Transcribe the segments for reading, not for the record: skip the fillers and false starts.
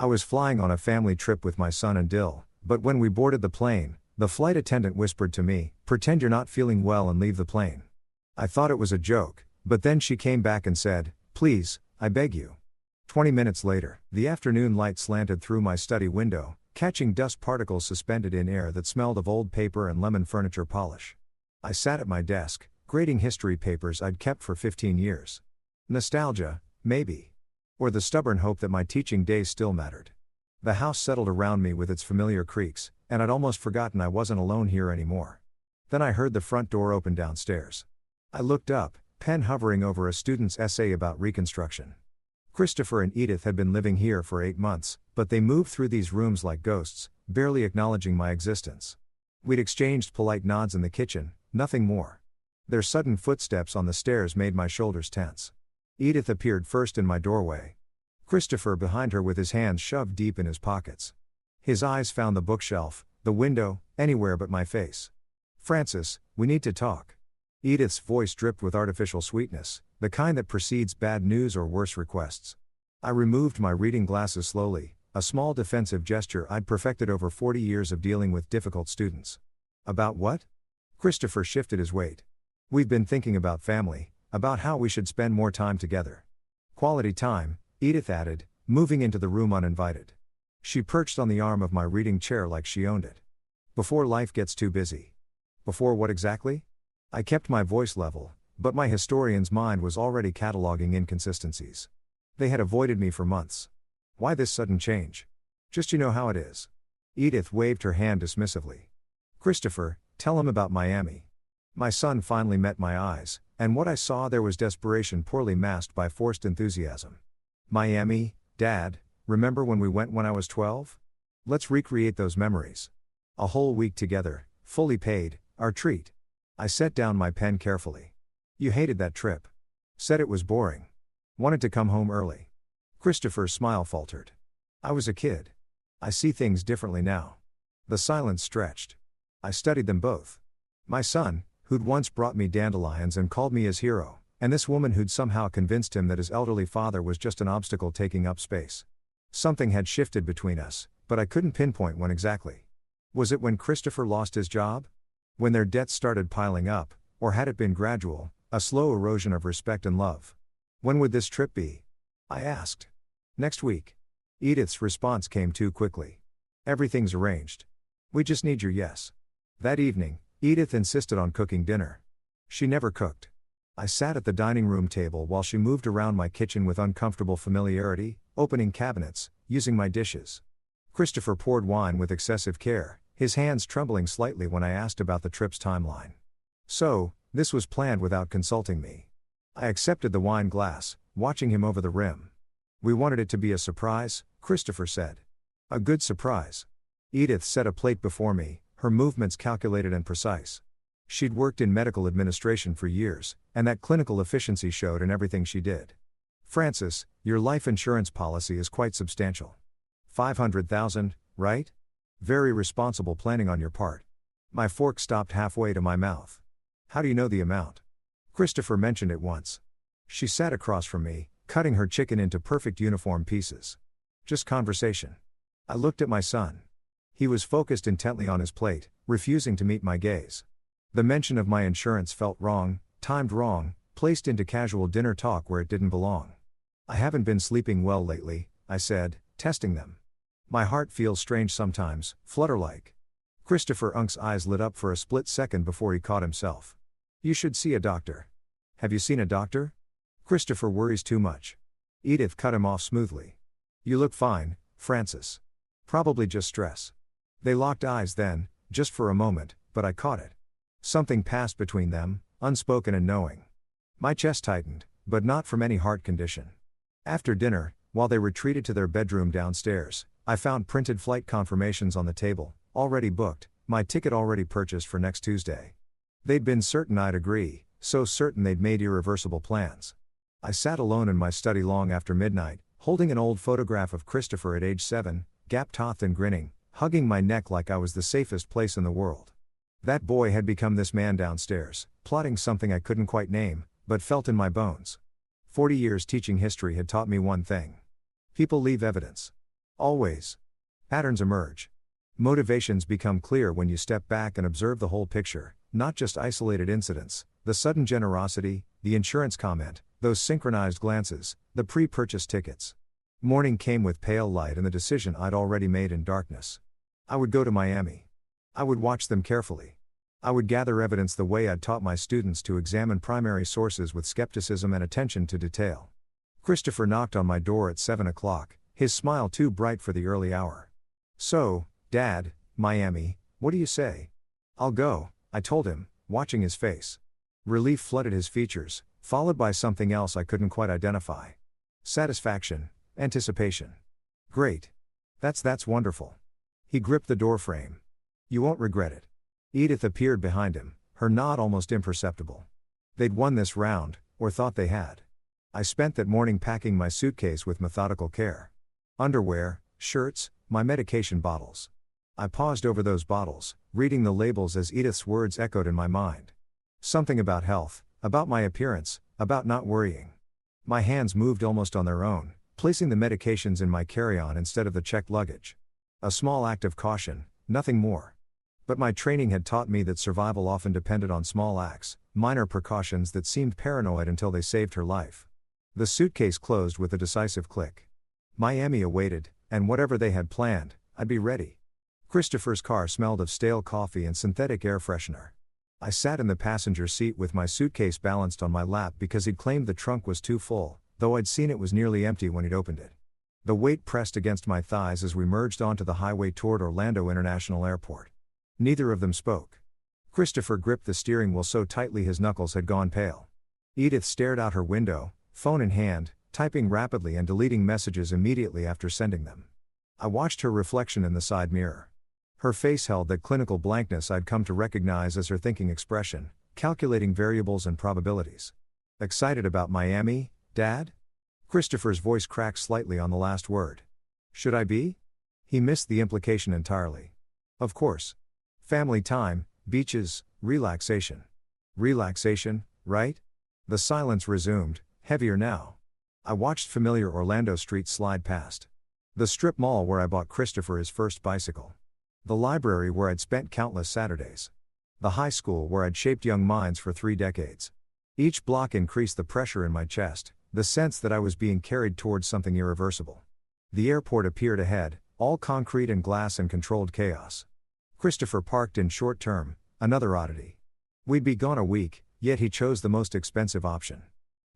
I was flying on a family trip with my son and Dill, but when we boarded the plane, the flight attendant whispered to me, "Pretend you're not feeling well and leave the plane." I thought it was a joke, but then she came back and said, "Please, I beg you." 20 minutes later, the afternoon light slanted through my study window, catching dust particles suspended in air that smelled of old paper and lemon furniture polish. I sat at my desk, grading history papers I'd kept for 15 years. Nostalgia, maybe. Or the stubborn hope that my teaching days still mattered. The house settled around me with its familiar creaks, and I'd almost forgotten I wasn't alone here anymore. Then I heard the front door open downstairs. I looked up, pen hovering over a student's essay about Reconstruction. Christopher and Edith had been living here for 8 months, but they moved through these rooms like ghosts, barely acknowledging my existence. We'd exchanged polite nods in the kitchen, nothing more. Their sudden footsteps on the stairs made my shoulders tense. Edith appeared first in my doorway. Christopher behind her with his hands shoved deep in his pockets. His eyes found the bookshelf, the window, anywhere but my face. "Francis, we need to talk." Edith's voice dripped with artificial sweetness, the kind that precedes bad news or worse requests. I removed my reading glasses slowly, a small defensive gesture I'd perfected over 40 years of dealing with difficult students. "About what?" Christopher shifted his weight. "We've been thinking about family, about how we should spend more time together." "Quality time," Edith added, moving into the room uninvited. She perched on the arm of my reading chair like she owned it. "Before life gets too busy." "Before what exactly?" I kept my voice level, but my historian's mind was already cataloging inconsistencies. They had avoided me for months. "Why this sudden change?" "Just you know how it is." Edith waved her hand dismissively. "Christopher, tell him about Miami." My son finally met my eyes, and what I saw there was desperation poorly masked by forced enthusiasm. "Miami, Dad, remember when we went when I was 12? Let's recreate those memories. A whole week together, fully paid, our treat." I set down my pen carefully. "You hated that trip. Said it was boring. Wanted to come home early." Christopher's smile faltered. "I was a kid. I see things differently now." The silence stretched. I studied them both. My son, who'd once brought me dandelions and called me his hero, and this woman who'd somehow convinced him that his elderly father was just an obstacle taking up space. Something had shifted between us, but I couldn't pinpoint when exactly. Was it when Christopher lost his job? When their debts started piling up, or had it been gradual, a slow erosion of respect and love? "When would this trip be?" I asked. "Next week." Edith's response came too quickly. "Everything's arranged. We just need your yes." That evening, Edith insisted on cooking dinner. She never cooked. I sat at the dining room table while she moved around my kitchen with uncomfortable familiarity, opening cabinets, using my dishes. Christopher poured wine with excessive care, his hands trembling slightly when I asked about the trip's timeline. "So, this was planned without consulting me." I accepted the wine glass, watching him over the rim. "We wanted it to be a surprise," Christopher said. "A good surprise." Edith set a plate before me, her movements calculated and precise. She'd worked in medical administration for years, and that clinical efficiency showed in everything she did. "Francis, your life insurance policy is quite substantial. 500,000, right? Very responsible planning on your part." My fork stopped halfway to my mouth. "How do you know the amount?" "Christopher mentioned it once." She sat across from me, cutting her chicken into perfect uniform pieces. "Just conversation." I looked at my son. He was focused intently on his plate, refusing to meet my gaze. The mention of my insurance felt wrong, timed wrong, placed into casual dinner talk where it didn't belong. "I haven't been sleeping well lately," I said, testing them. "My heart feels strange sometimes, flutter-like." Christopher Unk's eyes lit up for a split second before he caught himself. "You should see a doctor." "Have you seen a doctor?" "Christopher worries too much." Edith cut him off smoothly. "You look fine, Francis. Probably just stress." They locked eyes then, just for a moment, but I caught it. Something passed between them, unspoken and knowing. My chest tightened, but not from any heart condition. After dinner, while they retreated to their bedroom downstairs, I found printed flight confirmations on the table, already booked, my ticket already purchased for next Tuesday. They'd been certain I'd agree, so certain they'd made irreversible plans. I sat alone in my study long after midnight, holding an old photograph of Christopher at age 7, gap-toothed and grinning, hugging my neck like I was the safest place in the world. That boy had become this man downstairs, plotting something I couldn't quite name, but felt in my bones. 40 years teaching history had taught me one thing. People leave evidence. Always. Patterns emerge. Motivations become clear when you step back and observe the whole picture, not just isolated incidents, the sudden generosity, the insurance comment, those synchronized glances, the pre-purchase tickets. Morning came with pale light and the decision I'd already made in darkness. I would go to Miami. I would watch them carefully. I would gather evidence the way I'd taught my students to examine primary sources with skepticism and attention to detail. Christopher knocked on my door at 7 o'clock, his smile too bright for the early hour. "So, Dad, Miami, what do you say?" "I'll go," I told him, watching his face. Relief flooded his features, followed by something else I couldn't quite identify. Satisfaction, anticipation. "Great. That's wonderful." He gripped the doorframe. "You won't regret it." Edith appeared behind him, her nod almost imperceptible. They'd won this round, or thought they had. I spent that morning packing my suitcase with methodical care. Underwear, shirts, my medication bottles. I paused over those bottles, reading the labels as Edith's words echoed in my mind. Something about health, about my appearance, about not worrying. My hands moved almost on their own, placing the medications in my carry-on instead of the checked luggage. A small act of caution, nothing more. But my training had taught me that survival often depended on small acts, minor precautions that seemed paranoid until they saved her life. The suitcase closed with a decisive click. Miami awaited, and whatever they had planned, I'd be ready. Christopher's car smelled of stale coffee and synthetic air freshener. I sat in the passenger seat with my suitcase balanced on my lap because he'd claimed the trunk was too full, though I'd seen it was nearly empty when he'd opened it. The weight pressed against my thighs as we merged onto the highway toward Orlando International Airport. Neither of them spoke. Christopher gripped the steering wheel so tightly his knuckles had gone pale. Edith stared out her window, phone in hand, typing rapidly and deleting messages immediately after sending them. I watched her reflection in the side mirror. Her face held that clinical blankness I'd come to recognize as her thinking expression, calculating variables and probabilities. "Excited about Miami, Dad?" Christopher's voice cracked slightly on the last word. "Should I be?" He missed the implication entirely. "Of course. Family time, beaches, relaxation." "Relaxation, right?" The silence resumed, heavier now. I watched familiar Orlando streets slide past. The strip mall where I bought Christopher his first bicycle. The library where I'd spent countless Saturdays. The high school where I'd shaped young minds for 3 decades. Each block increased the pressure in my chest, the sense that I was being carried towards something irreversible. The airport appeared ahead, all concrete and glass and controlled chaos. Christopher parked in short term, another oddity. We'd be gone a week, yet he chose the most expensive option.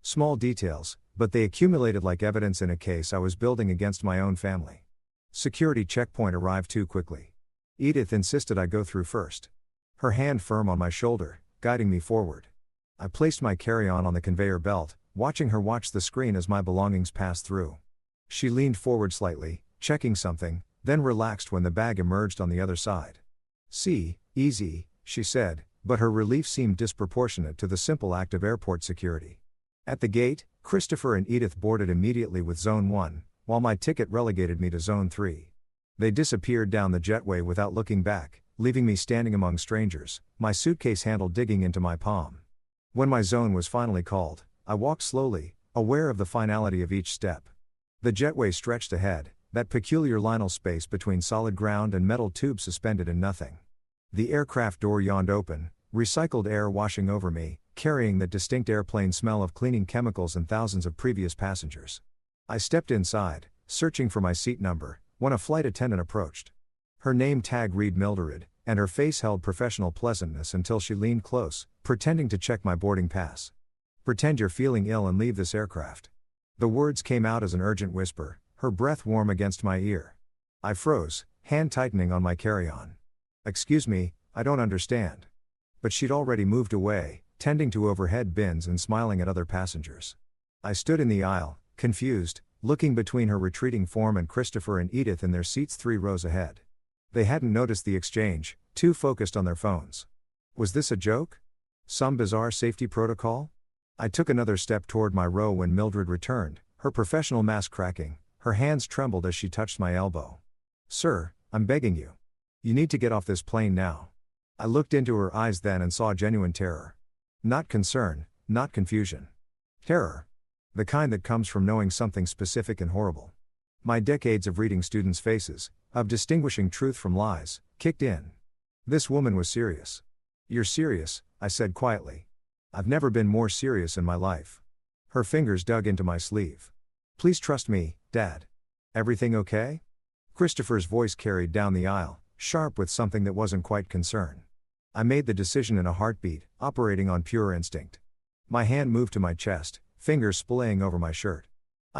Small details, but they accumulated like evidence in a case I was building against my own family. Security checkpoint arrived too quickly. Edith insisted I go through first. Her hand firm on my shoulder, guiding me forward. I placed my carry-on on the conveyor belt, watching her watch the screen as my belongings passed through. She leaned forward slightly, checking something, then relaxed when the bag emerged on the other side. "See, easy," she said, but her relief seemed disproportionate to the simple act of airport security. At the gate, Christopher and Edith boarded immediately with Zone 1, while my ticket relegated me to Zone 3. They disappeared down the jetway without looking back, leaving me standing among strangers, my suitcase handle digging into my palm. When my zone was finally called, I walked slowly, aware of the finality of each step. The jetway stretched ahead, that peculiar lineal space between solid ground and metal tubes suspended in nothing. The aircraft door yawned open, recycled air washing over me, carrying the distinct airplane smell of cleaning chemicals and thousands of previous passengers. I stepped inside, searching for my seat number, when a flight attendant approached. Her name tag read Mildred, and her face held professional pleasantness until she leaned close, pretending to check my boarding pass. "Pretend you're feeling ill and leave this aircraft." The words came out as an urgent whisper, her breath warm against my ear. I froze, hand tightening on my carry-on. "Excuse me, I don't understand." But she'd already moved away, tending to overhead bins and smiling at other passengers. I stood in the aisle, confused, looking between her retreating form and Christopher and Edith in their seats 3 rows ahead. They hadn't noticed the exchange, too focused on their phones. Was this a joke? Some bizarre safety protocol? I took another step toward my row when Mildred returned, her professional mask cracking. Her hands trembled as she touched my elbow. "Sir, I'm begging you. You need to get off this plane now." I looked into her eyes then and saw genuine terror. Not concern, not confusion. Terror. The kind that comes from knowing something specific and horrible. My decades of reading students' faces, of distinguishing truth from lies, kicked in. This woman was serious. "You're serious," I said quietly. "I've never been more serious in my life." Her fingers dug into my sleeve. "Please trust me, Dad. Everything okay?" Christopher's voice carried down the aisle, sharp with something that wasn't quite concern. I made the decision in a heartbeat, operating on pure instinct. My hand moved to my chest, fingers splaying over my shirt.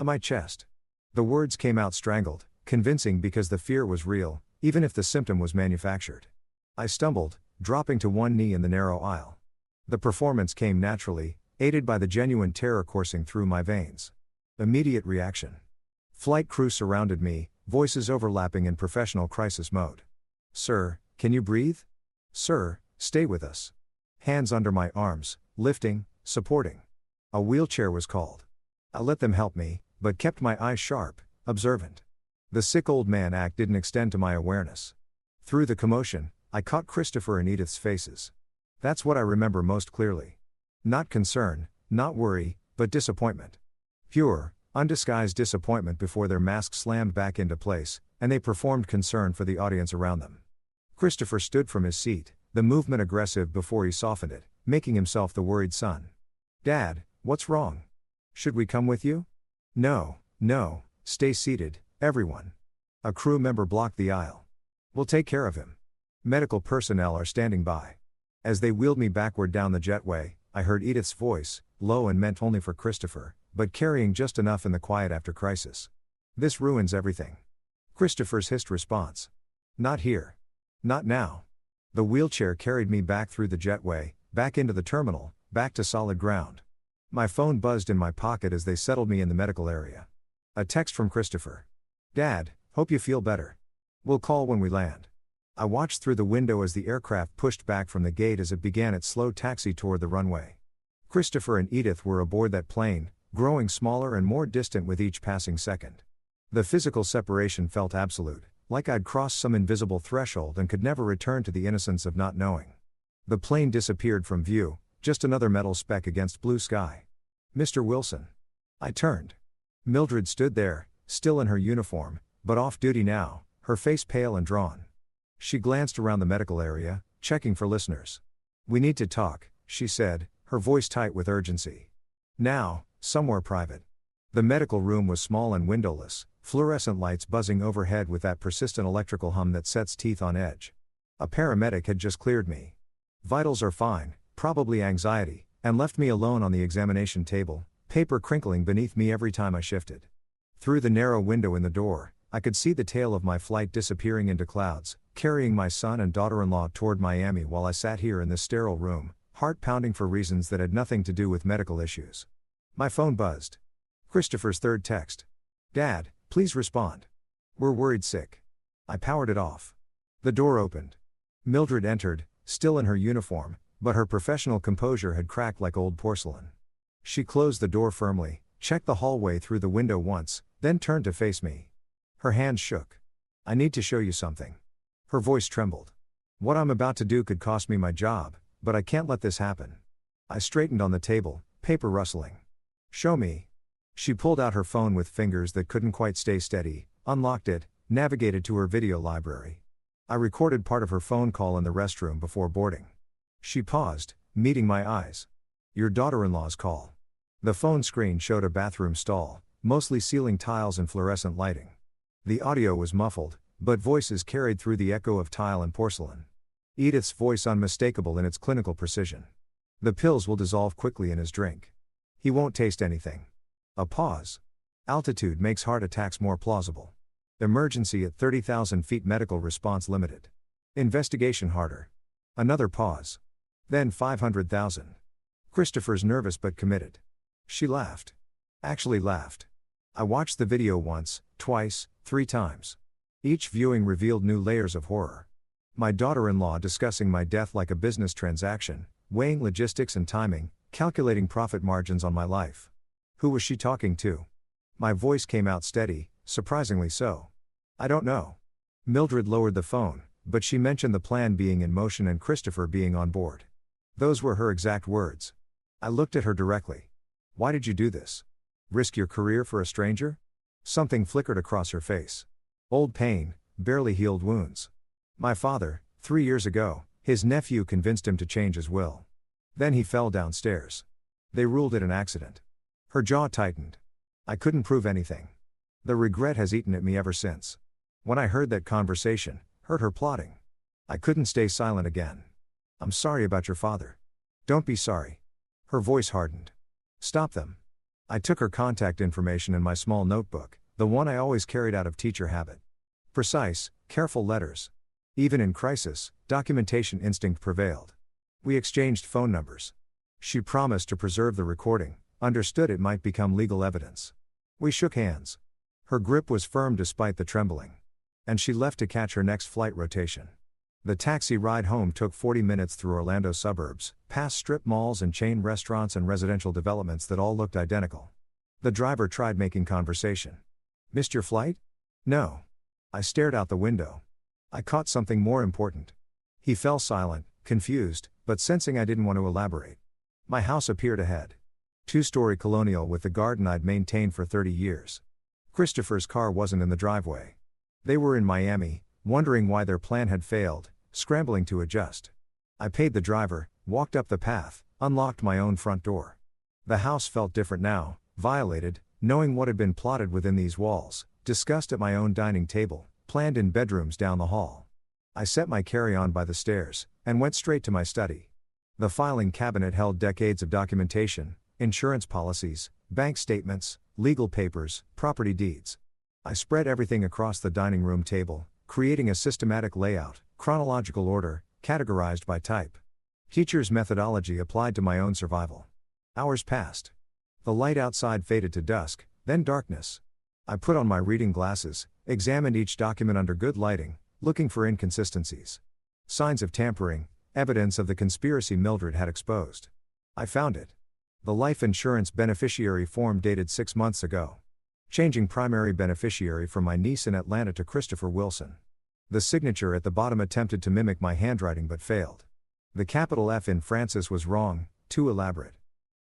My chest. The words came out strangled, convincing because the fear was real, even if the symptom was manufactured. I stumbled, dropping to one knee in the narrow aisle. The performance came naturally, aided by the genuine terror coursing through my veins. Immediate reaction. Flight crew surrounded me, voices overlapping in professional crisis mode. "Sir, can you breathe? Sir, stay with us." Hands under my arms, lifting, supporting. A wheelchair was called. I let them help me, but kept my eyes sharp, observant. The sick old man act didn't extend to my awareness. Through the commotion, I caught Christopher and Edith's faces. That's what I remember most clearly. Not concern, not worry, but disappointment. Pure, undisguised disappointment before their masks slammed back into place, and they performed concern for the audience around them. Christopher stood from his seat, the movement aggressive before he softened it, making himself the worried son. "Dad, what's wrong? Should we come with you?" No, stay seated, everyone." A crew member blocked the aisle. "We'll take care of him. Medical personnel are standing by." As they wheeled me backward down the jetway, I heard Edith's voice, low and meant only for Christopher, but carrying just enough in the quiet after crisis. "This ruins everything." Christopher's hissed response. "Not here. Not now." The wheelchair carried me back through the jetway, back into the terminal, back to solid ground. My phone buzzed in my pocket as they settled me in the medical area. A text from Christopher. "Dad, hope you feel better. We'll call when we land." I watched through the window as the aircraft pushed back from the gate as it began its slow taxi toward the runway. Christopher and Edith were aboard that plane, growing smaller and more distant with each passing second. The physical separation felt absolute, like I'd crossed some invisible threshold and could never return to the innocence of not knowing. The plane disappeared from view, just another metal speck against blue sky. "Mr. Wilson." I turned. Mildred stood there, still in her uniform, but off duty now, her face pale and drawn. She glanced around the medical area, checking for listeners. "We need to talk," she said, her voice tight with urgency. "Now, somewhere private." The medical room was small and windowless, fluorescent lights buzzing overhead with that persistent electrical hum that sets teeth on edge. A paramedic had just cleared me. "Vitals are fine, probably anxiety," and left me alone on the examination table, paper crinkling beneath me every time I shifted. Through the narrow window in the door, I could see the tail of my flight disappearing into clouds, carrying my son and daughter-in-law toward Miami while I sat here in this sterile room, heart pounding for reasons that had nothing to do with medical issues. My phone buzzed. Christopher's third text. "Dad, please respond. We're worried sick." I powered it off. The door opened. Mildred entered, still in her uniform, but her professional composure had cracked like old porcelain. She closed the door firmly, checked the hallway through the window once, then turned to face me. Her hands shook. "I need to show you something." Her voice trembled. "What I'm about to do could cost me my job, but I can't let this happen." I straightened on the table, paper rustling. "Show me." She pulled out her phone with fingers that couldn't quite stay steady, unlocked it, navigated to her video library. I recorded part of her phone call in the restroom before boarding. She paused, meeting my eyes. "Your daughter-in-law's call." The phone screen showed a bathroom stall, mostly ceiling tiles and fluorescent lighting. The audio was muffled, but voices carried through the echo of tile and porcelain. Edith's voice unmistakable in its clinical precision. "The pills will dissolve quickly in his drink. He won't taste anything." A pause. "Altitude makes heart attacks more plausible. Emergency at 30,000 feet, medical response limited. Investigation harder." Another pause. Then 500,000. Christopher's nervous but committed. She laughed. Actually laughed. I watched the video once, twice, 3 times. Each viewing revealed new layers of horror. My daughter-in-law discussing my death like a business transaction, weighing logistics and timing, calculating profit margins on my life. Who was she talking to? My voice came out steady, surprisingly so. "I don't know." Mildred lowered the phone, but she mentioned the plan being in motion and Christopher being on board. Those were her exact words. I looked at her directly. "Why did you do this? Risk your career for a stranger?" Something flickered across her face. Old pain, barely healed wounds. My father, 3 years ago, his nephew convinced him to change his will. Then he fell downstairs. They ruled it an accident. Her jaw tightened. I couldn't prove anything. The regret has eaten at me ever since. When I heard that conversation, heard her plotting, I couldn't stay silent again. I'm sorry about your father. Don't be sorry. Her voice hardened. Stop them. I took her contact information in my small notebook, the one I always carried out of teacher habit. Precise, careful letters. Even in crisis, documentation instinct prevailed. We exchanged phone numbers. She promised to preserve the recording, understood it might become legal evidence. We shook hands. Her grip was firm despite the trembling. And she left to catch her next flight rotation. The taxi ride home took 40 minutes through Orlando suburbs, past strip malls and chain restaurants and residential developments that all looked identical. The driver tried making conversation. Missed your flight? No. I stared out the window. I caught something more important. He fell silent, confused, but sensing I didn't want to elaborate. My house appeared ahead. 2-story colonial with the garden I'd maintained for 30 years. Christopher's car wasn't in the driveway. They were in Miami, wondering why their plan had failed, scrambling to adjust. I paid the driver, walked up the path, unlocked my own front door. The house felt different now, violated, knowing what had been plotted within these walls, discussed at my own dining table, planned in bedrooms down the hall. I set my carry-on by the stairs, and went straight to my study. The filing cabinet held decades of documentation, insurance policies, bank statements, legal papers, property deeds. I spread everything across the dining room table, creating a systematic layout, chronological order, categorized by type. Teacher's methodology applied to my own survival. Hours passed. The light outside faded to dusk, then darkness. I put on my reading glasses, examined each document under good lighting, looking for inconsistencies. Signs of tampering, evidence of the conspiracy Mildred had exposed. I found it. The life insurance beneficiary form dated 6 months ago. Changing primary beneficiary from my niece in Atlanta to Christopher Wilson. The signature at the bottom attempted to mimic my handwriting but failed. The capital F in Francis was wrong, too elaborate.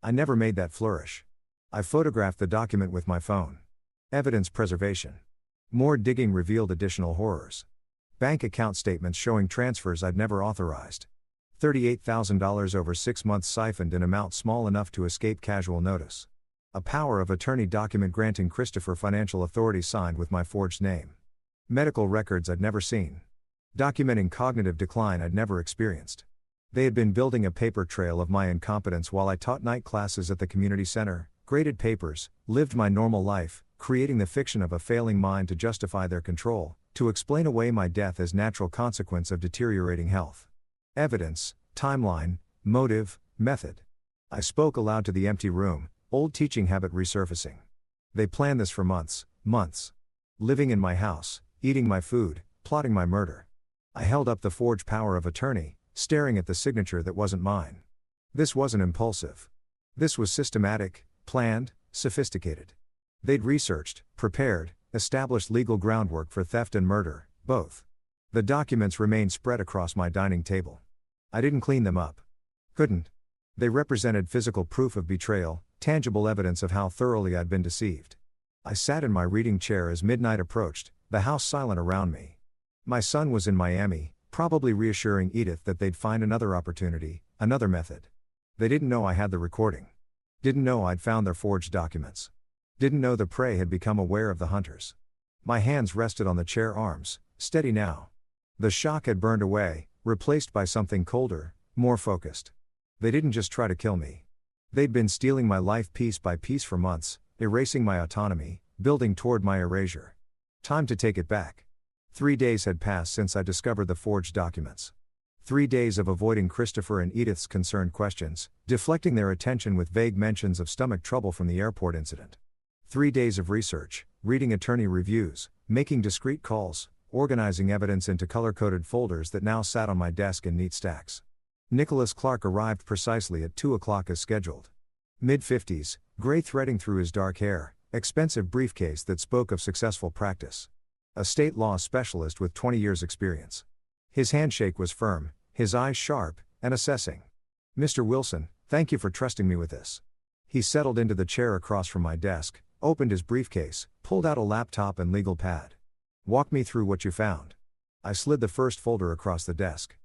I never made that flourish. I photographed the document with my phone. Evidence preservation. More digging revealed additional horrors. Bank account statements showing transfers I'd never authorized. $38,000 over 6 months siphoned in amount small enough to escape casual notice. A power of attorney document granting Christopher financial authority signed with my forged name. Medical records I'd never seen. Documenting cognitive decline I'd never experienced. They had been building a paper trail of my incompetence while I taught night classes at the community center, graded papers, lived my normal life, creating the fiction of a failing mind to justify their control, to explain away my death as natural consequence of deteriorating health. Evidence, timeline, motive, method. I spoke aloud to the empty room, old teaching habit resurfacing. They planned this for months. Living in my house, eating my food, plotting my murder. I held up the forged power of attorney, staring at the signature that wasn't mine. This wasn't impulsive. This was systematic, planned, sophisticated. They'd researched, prepared, established legal groundwork for theft and murder, both. The documents remained spread across my dining table. I didn't clean them up. Couldn't. They represented physical proof of betrayal, tangible evidence of how thoroughly I'd been deceived. I sat in my reading chair as midnight approached, the house silent around me. My son was in Miami, probably reassuring Edith that they'd find another opportunity, another method. They didn't know I had the recording. Didn't know I'd found their forged documents. Didn't know the prey had become aware of the hunters. My hands rested on the chair arms, steady now. The shock had burned away, replaced by something colder, more focused. They didn't just try to kill me. They'd been stealing my life piece by piece for months, erasing my autonomy, building toward my erasure. Time to take it back. 3 days had passed since I discovered the forged documents. 3 days of avoiding Christopher and Edith's concerned questions, deflecting their attention with vague mentions of stomach trouble from the airport incident. 3 days of research, reading attorney reviews, making discreet calls, organizing evidence into color-coded folders that now sat on my desk in neat stacks. Nicholas Clark arrived precisely at 2 o'clock as scheduled. Mid-50s, gray threading through his dark hair, expensive briefcase that spoke of successful practice. A state law specialist with 20 years' experience. His handshake was firm, his eyes sharp, and assessing. "Mr. Wilson, thank you for trusting me with this." He settled into the chair across from my desk, Opened his briefcase, pulled out a laptop and legal pad. Walk me through what you found. I slid the first folder across the desk.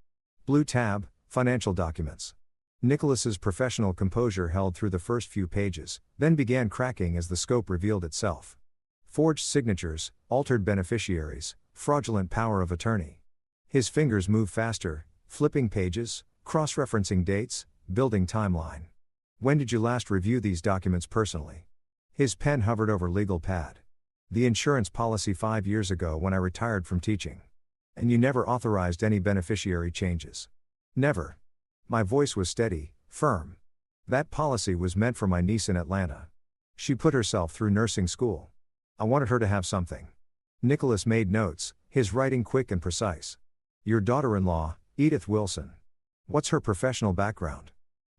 Blue tab, financial documents. Nicholas's professional composure held through the first few pages, then began cracking as the scope revealed itself. Forged signatures, altered beneficiaries, fraudulent power of attorney. His fingers moved faster, flipping pages, cross-referencing dates, building timeline. When did you last review these documents personally? His pen hovered over legal pad. The insurance policy 5 years ago when I retired from teaching. And you never authorized any beneficiary changes. Never. My voice was steady, firm. That policy was meant for my niece in Atlanta. She put herself through nursing school. I wanted her to have something. Nicholas made notes, his writing quick and precise. Your daughter-in-law, Edith Wilson. What's her professional background?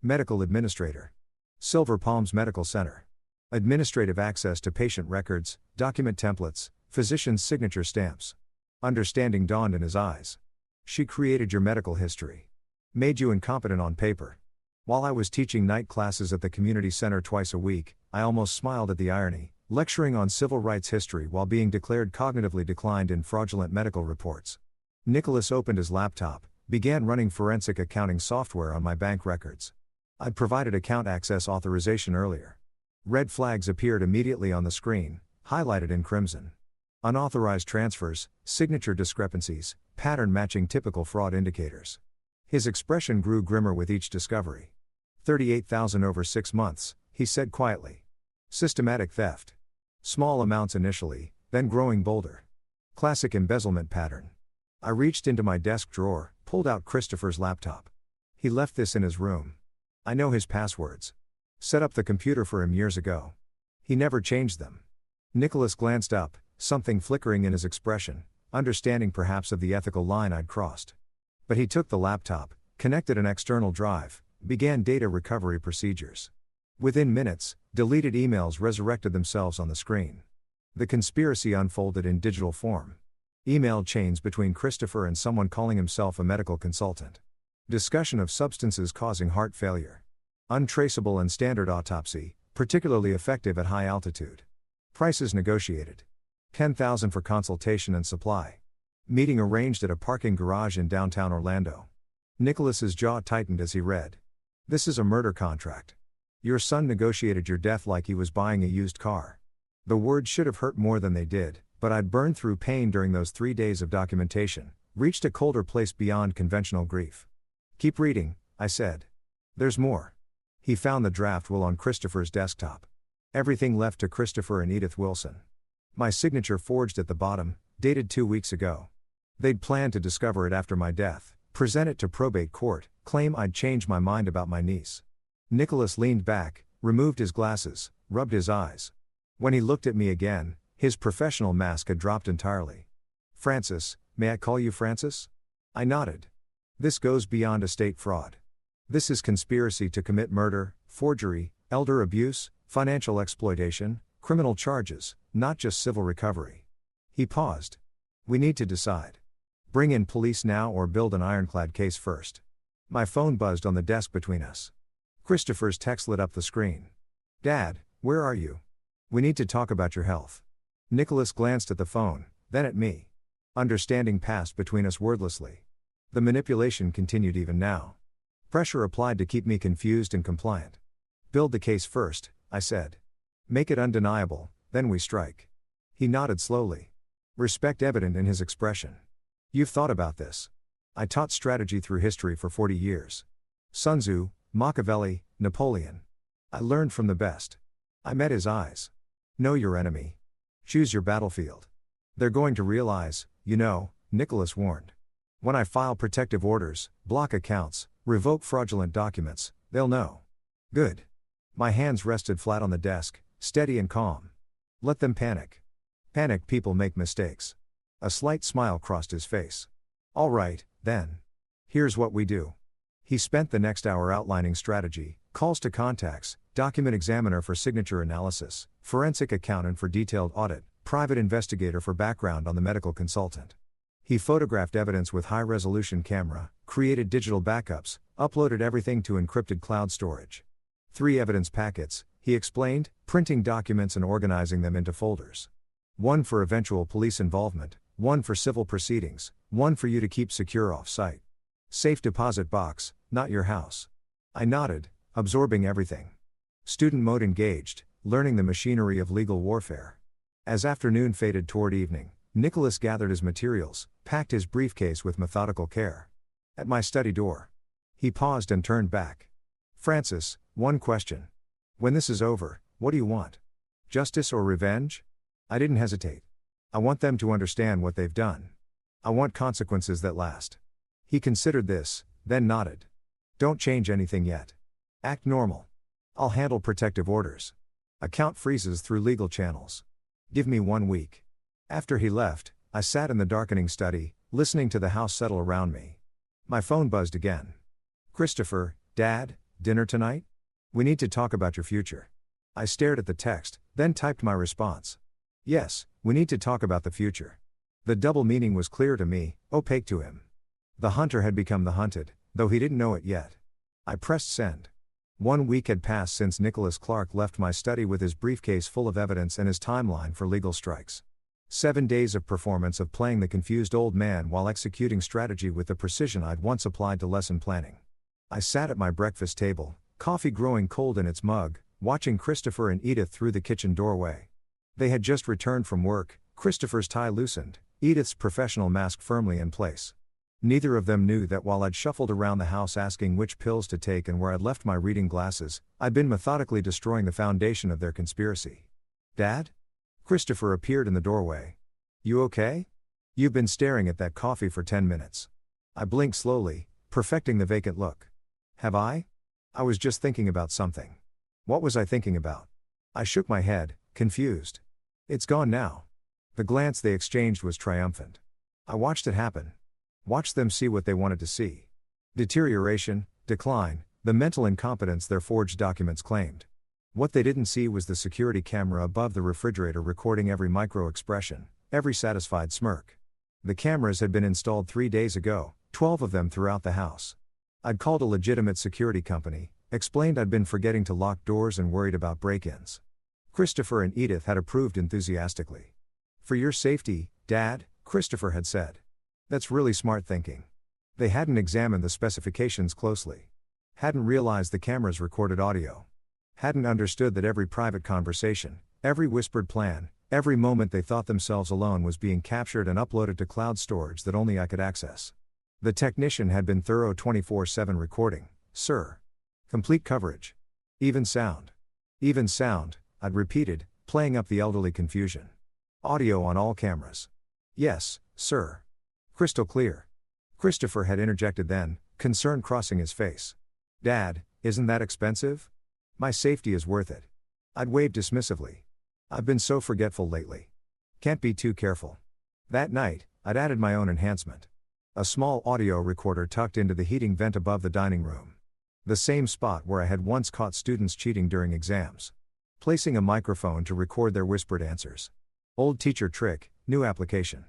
Medical administrator. Silver Palms Medical Center. Administrative access to patient records, document templates, physician's signature stamps. Understanding dawned in his eyes. She created your medical history. Made you incompetent on paper. While I was teaching night classes at the community center twice a week, I almost smiled at the irony, lecturing on civil rights history while being declared cognitively declined in fraudulent medical reports. Nicholas opened his laptop, began running forensic accounting software on my bank records. I'd provided account access authorization earlier. Red flags appeared immediately on the screen, highlighted in crimson. Unauthorized transfers, signature discrepancies, pattern matching typical fraud indicators. His expression grew grimmer with each discovery. 38,000 over 6 months, he said quietly. Systematic theft. Small amounts initially, then growing bolder. Classic embezzlement pattern. I reached into my desk drawer, pulled out Christopher's laptop. He left this in his room. I know his passwords. Set up the computer for him years ago. He never changed them. Nicholas glanced up, something flickering in his expression, understanding perhaps of the ethical line I'd crossed. But he took the laptop, connected an external drive, began data recovery procedures. Within minutes, deleted emails resurrected themselves on the screen. The conspiracy unfolded in digital form. Email chains between Christopher and someone calling himself a medical consultant. Discussion of substances causing heart failure. Untraceable and standard autopsy, particularly effective at high altitude. Prices negotiated. $10,000 for consultation and supply. Meeting arranged at a parking garage in downtown Orlando. Nicholas's jaw tightened as he read. This is a murder contract. Your son negotiated your death like he was buying a used car. The words should have hurt more than they did, but I'd burned through pain during those 3 days of documentation, reached a colder place beyond conventional grief. Keep reading, I said. There's more. He found the draft will on Christopher's desktop. Everything left to Christopher and Edith Wilson. My signature forged at the bottom, dated 2 weeks ago. They'd planned to discover it after my death, present it to probate court, claim I'd changed my mind about my niece. Nicholas leaned back, removed his glasses, rubbed his eyes. When he looked at me again, his professional mask had dropped entirely. Francis, may I call you Francis? I nodded. This goes beyond estate fraud. This is conspiracy to commit murder, forgery, elder abuse, financial exploitation, criminal charges, not just civil recovery. He paused. We need to decide. Bring in police now or build an ironclad case first. My phone buzzed on the desk between us. Christopher's text lit up the screen. Dad, where are you? We need to talk about your health. Nicholas glanced at the phone, then at me. Understanding passed between us wordlessly. The manipulation continued even now. Pressure applied to keep me confused and compliant. Build the case first, I said. Make it undeniable, then we strike. He nodded slowly. Respect evident in his expression. You've thought about this. I taught strategy through history for 40 years. Sun Tzu, Machiavelli, Napoleon. I learned from the best. I met his eyes. Know your enemy. Choose your battlefield. They're going to realize, Nicholas warned. When I file protective orders, block accounts, revoke fraudulent documents, they'll know. Good. My hands rested flat on the desk, steady and calm. Let them panic. Panicked people make mistakes. A slight smile crossed his face. All right, then. Here's what we do. He spent the next hour outlining strategy, calls to contacts, document examiner for signature analysis, forensic accountant for detailed audit, private investigator for background on the medical consultant. He photographed evidence with high-resolution camera, created digital backups, uploaded everything to encrypted cloud storage. 3 evidence packets, he explained, printing documents and organizing them into folders. One for eventual police involvement, one for civil proceedings, one for you to keep secure off-site. Safe deposit box, not your house. I nodded, absorbing everything. Student mode engaged, learning the machinery of legal warfare. As afternoon faded toward evening, Nicholas gathered his materials, packed his briefcase with methodical care. At my study door. He paused and turned back. Francis, one question. When this is over, what do you want? Justice or revenge? I didn't hesitate. I want them to understand what they've done. I want consequences that last. He considered this, then nodded. Don't change anything yet. Act normal. I'll handle protective orders. Account freezes through legal channels. Give me 1 week. After he left, I sat in the darkening study, listening to the house settle around me. My phone buzzed again. Christopher, Dad, dinner tonight? We need to talk about your future. I stared at the text, then typed my response. Yes, we need to talk about the future. The double meaning was clear to me, opaque to him. The hunter had become the hunted, though he didn't know it yet. I pressed send. 1 week had passed since Nicholas Clark left my study with his briefcase full of evidence and his timeline for legal strikes. 7 days of performance of playing the confused old man while executing strategy with the precision I'd once applied to lesson planning. I sat at my breakfast table, coffee growing cold in its mug, watching Christopher and Edith through the kitchen doorway. They had just returned from work, Christopher's tie loosened, Edith's professional mask firmly in place. Neither of them knew that while I'd shuffled around the house asking which pills to take and where I'd left my reading glasses, I'd been methodically destroying the foundation of their conspiracy. Dad? Christopher appeared in the doorway. You okay? You've been staring at that coffee for 10 minutes. I blinked slowly, perfecting the vacant look. Have I? I was just thinking about something. What was I thinking about? I shook my head, confused. It's gone now. The glance they exchanged was triumphant. I watched it happen. Watched them see what they wanted to see. Deterioration, decline, the mental incompetence their forged documents claimed. What they didn't see was the security camera above the refrigerator recording every micro-expression, every satisfied smirk. The cameras had been installed 3 days ago, 12 of them throughout the house. I'd called a legitimate security company, explained I'd been forgetting to lock doors and worried about break-ins. Christopher and Edith had approved enthusiastically. For your safety, Dad, Christopher had said. That's really smart thinking. They hadn't examined the specifications closely. Hadn't realized the cameras recorded audio. Hadn't understood that every private conversation, every whispered plan, every moment they thought themselves alone was being captured and uploaded to cloud storage that only I could access. The technician had been thorough 24/7 recording, sir. Complete coverage. Even sound. Even sound, I'd repeated, playing up the elderly confusion. Audio on all cameras. Yes, sir. Crystal clear. Christopher had interjected then, concern crossing his face. Dad, isn't that expensive? My safety is worth it. I'd waved dismissively. I've been so forgetful lately. Can't be too careful. That night, I'd added my own enhancement. A small audio recorder tucked into the heating vent above the dining room. The same spot where I had once caught students cheating during exams. Placing a microphone to record their whispered answers. Old teacher trick, new application.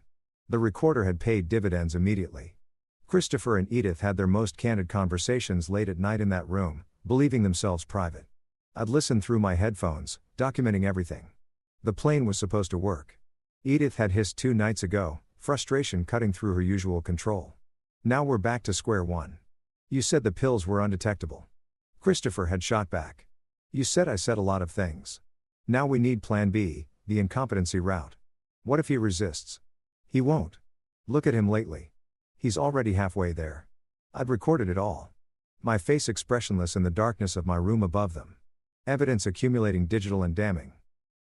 The recorder had paid dividends immediately. Christopher and Edith had their most candid conversations late at night in that room, believing themselves private. I'd listened through my headphones, documenting everything. The plane was supposed to work. Edith had hissed 2 nights ago, frustration cutting through her usual control. Now we're back to square one. You said the pills were undetectable. Christopher had shot back. You said I said a lot of things. Now we need plan B, the incompetency route. What if he resists? He won't. Look at him lately. He's already halfway there. I'd recorded it all. My face expressionless in the darkness of my room above them. Evidence accumulating digital and damning.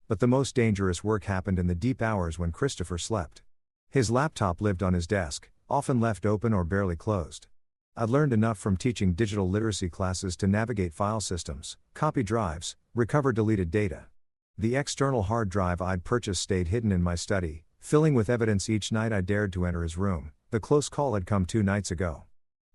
But the most dangerous work happened in the deep hours when Christopher slept. His laptop lived on his desk, often left open or barely closed. I'd learned enough from teaching digital literacy classes to navigate file systems, copy drives, recover deleted data. The external hard drive I'd purchased stayed hidden in my study, filling with evidence each night I dared to enter his room. The close call had come 2 nights ago.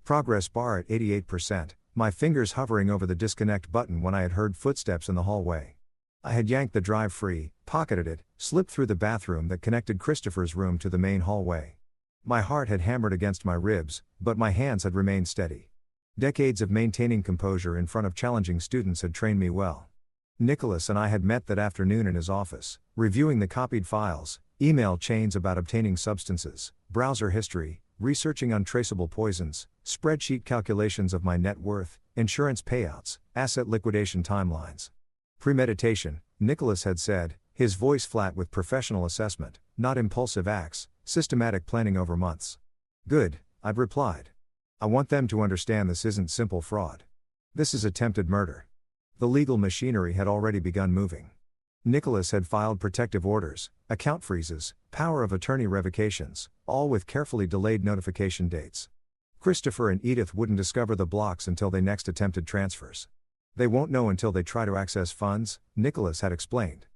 Progress bar at 88%, my fingers hovering over the disconnect button when I had heard footsteps in the hallway. I had yanked the drive free, pocketed it, slipped through the bathroom that connected Christopher's room to the main hallway. My heart had hammered against my ribs, but my hands had remained steady. Decades of maintaining composure in front of challenging students had trained me well. Nicholas and I had met that afternoon in his office, reviewing the copied files, email chains about obtaining substances, browser history, researching untraceable poisons, spreadsheet calculations of my net worth, insurance payouts, asset liquidation timelines. Premeditation, Nicholas had said, his voice flat with professional assessment, not impulsive acts, systematic planning over months. Good, I'd replied. I want them to understand this isn't simple fraud. This is attempted murder. The legal machinery had already begun moving. Nicholas had filed protective orders, account freezes, power of attorney revocations, all with carefully delayed notification dates. Christopher and Edith wouldn't discover the blocks until they next attempted transfers. They won't know until they try to access funds, Nicholas had explained.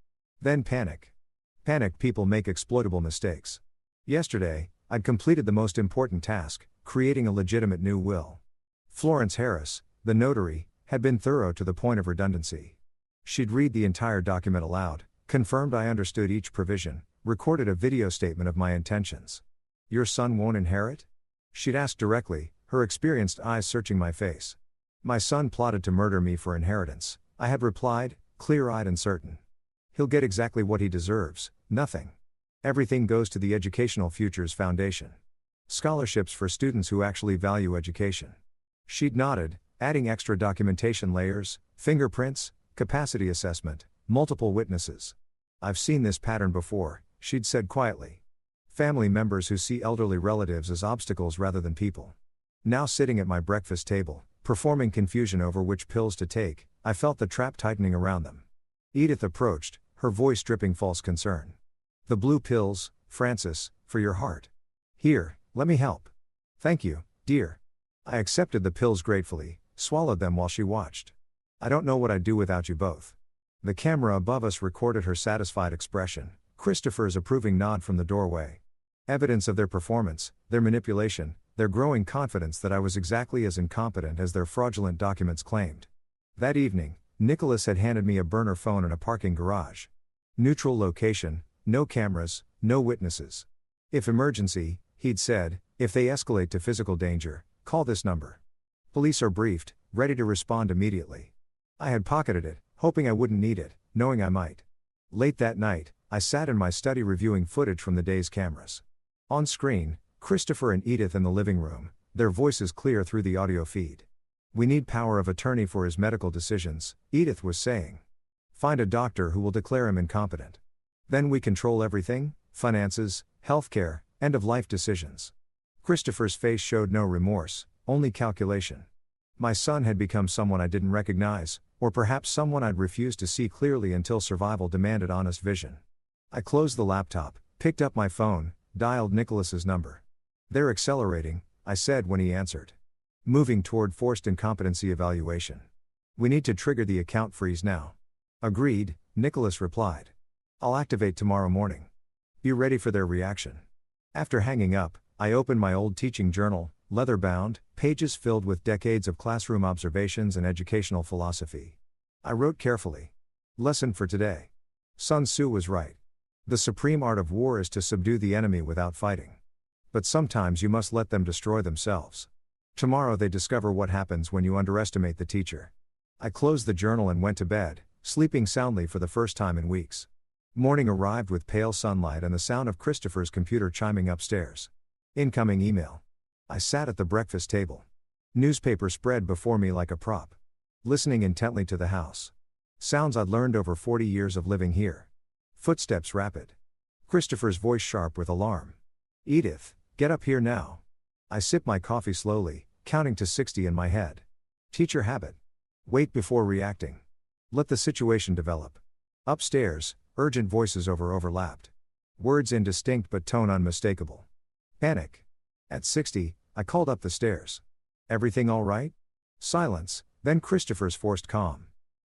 Then panic. Panicked people make exploitable mistakes. Yesterday, I'd completed the most important task, creating a legitimate new will. Florence Harris, the notary, had been thorough to the point of redundancy. She'd read the entire document aloud, confirmed I understood each provision, recorded a video statement of my intentions. Your son won't inherit? She'd asked directly, her experienced eyes searching my face. My son plotted to murder me for inheritance, I had replied, clear-eyed and certain. He'll get exactly what he deserves, nothing. Everything goes to the Educational Futures Foundation. Scholarships for students who actually value education. She'd nodded, adding extra documentation layers, fingerprints, capacity assessment, multiple witnesses. I've seen this pattern before, she'd said quietly. Family members who see elderly relatives as obstacles rather than people. Now sitting at my breakfast table, performing confusion over which pills to take, I felt the trap tightening around them. Edith approached, her voice dripping false concern. The blue pills, Francis, for your heart. Here, let me help. Thank you, dear. I accepted the pills gratefully, swallowed them while she watched. I don't know what I'd do without you both. The camera above us recorded her satisfied expression, Christopher's approving nod from the doorway. Evidence of their performance, their manipulation, their growing confidence that I was exactly as incompetent as their fraudulent documents claimed. That evening, Nicholas had handed me a burner phone in a parking garage. Neutral location, no cameras, no witnesses. If emergency, he'd said, if they escalate to physical danger, call this number. Police are briefed, ready to respond immediately. I had pocketed it, hoping I wouldn't need it, knowing I might. Late that night, I sat in my study reviewing footage from the day's cameras. On screen, Christopher and Edith in the living room, their voices clear through the audio feed. We need power of attorney for his medical decisions, Edith was saying. Find a doctor who will declare him incompetent. Then we control everything, finances, healthcare, end-of-life decisions. Christopher's face showed no remorse, only calculation. My son had become someone I didn't recognize, or perhaps someone I'd refused to see clearly until survival demanded honest vision. I closed the laptop, picked up my phone, dialed Nicholas's number. They're accelerating, I said when he answered. Moving toward forced incompetency evaluation. We need to trigger the account freeze now. Agreed, Nicholas replied. I'll activate tomorrow morning. Be ready for their reaction. After hanging up, I opened my old teaching journal, leather-bound, pages filled with decades of classroom observations and educational philosophy. I wrote carefully. Lesson for today. Sun Tzu was right. The supreme art of war is to subdue the enemy without fighting. But sometimes you must let them destroy themselves. Tomorrow they discover what happens when you underestimate the teacher. I closed the journal and went to bed, sleeping soundly for the first time in weeks. Morning arrived with pale sunlight and the sound of Christopher's computer chiming upstairs. Incoming email. I sat at the breakfast table. Newspaper spread before me like a prop. Listening intently to the house. Sounds I'd learned over 40 years of living here. Footsteps rapid. Christopher's voice sharp with alarm. Edith, get up here now. I sip my coffee slowly, counting to 60 in my head. Teacher habit. Wait before reacting. Let the situation develop. Upstairs, urgent voices overlapped. Words indistinct but tone unmistakable. Panic. At 60, I called up the stairs. Everything all right? Silence, then Christopher's forced calm.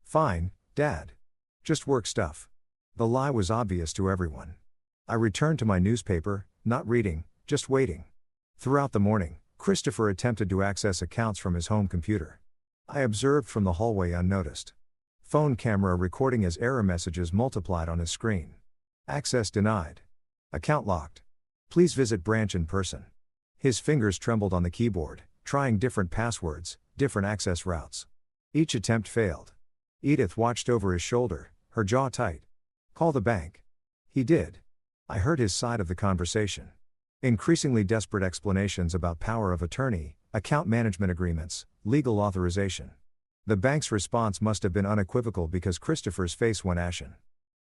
Fine, Dad. Just work stuff. The lie was obvious to everyone. I returned to my newspaper, not reading, just waiting. Throughout the morning, Christopher attempted to access accounts from his home computer. I observed from the hallway unnoticed. Phone camera recording as error messages multiplied on his screen. Access denied. Account locked. Please visit branch in person. His fingers trembled on the keyboard, trying different passwords, different access routes. Each attempt failed. Edith watched over his shoulder, her jaw tight. Call the bank. He did. I heard his side of the conversation. Increasingly desperate explanations about power of attorney, account management agreements, legal authorization. The bank's response must have been unequivocal because Christopher's face went ashen.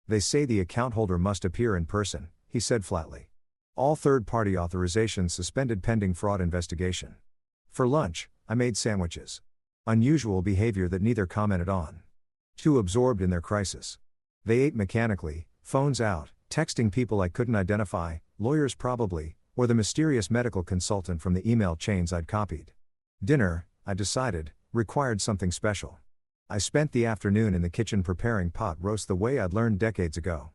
They say the account holder must appear in person, he said flatly. All third-party authorizations suspended pending fraud investigation. For lunch, I made sandwiches. Unusual behavior that neither commented on. Too absorbed in their crisis. They ate mechanically, phones out, texting people I couldn't identify, lawyers probably, or the mysterious medical consultant from the email chains I'd copied. Dinner, I decided, required something special. I spent the afternoon in the kitchen preparing pot roast the way I'd learned decades ago.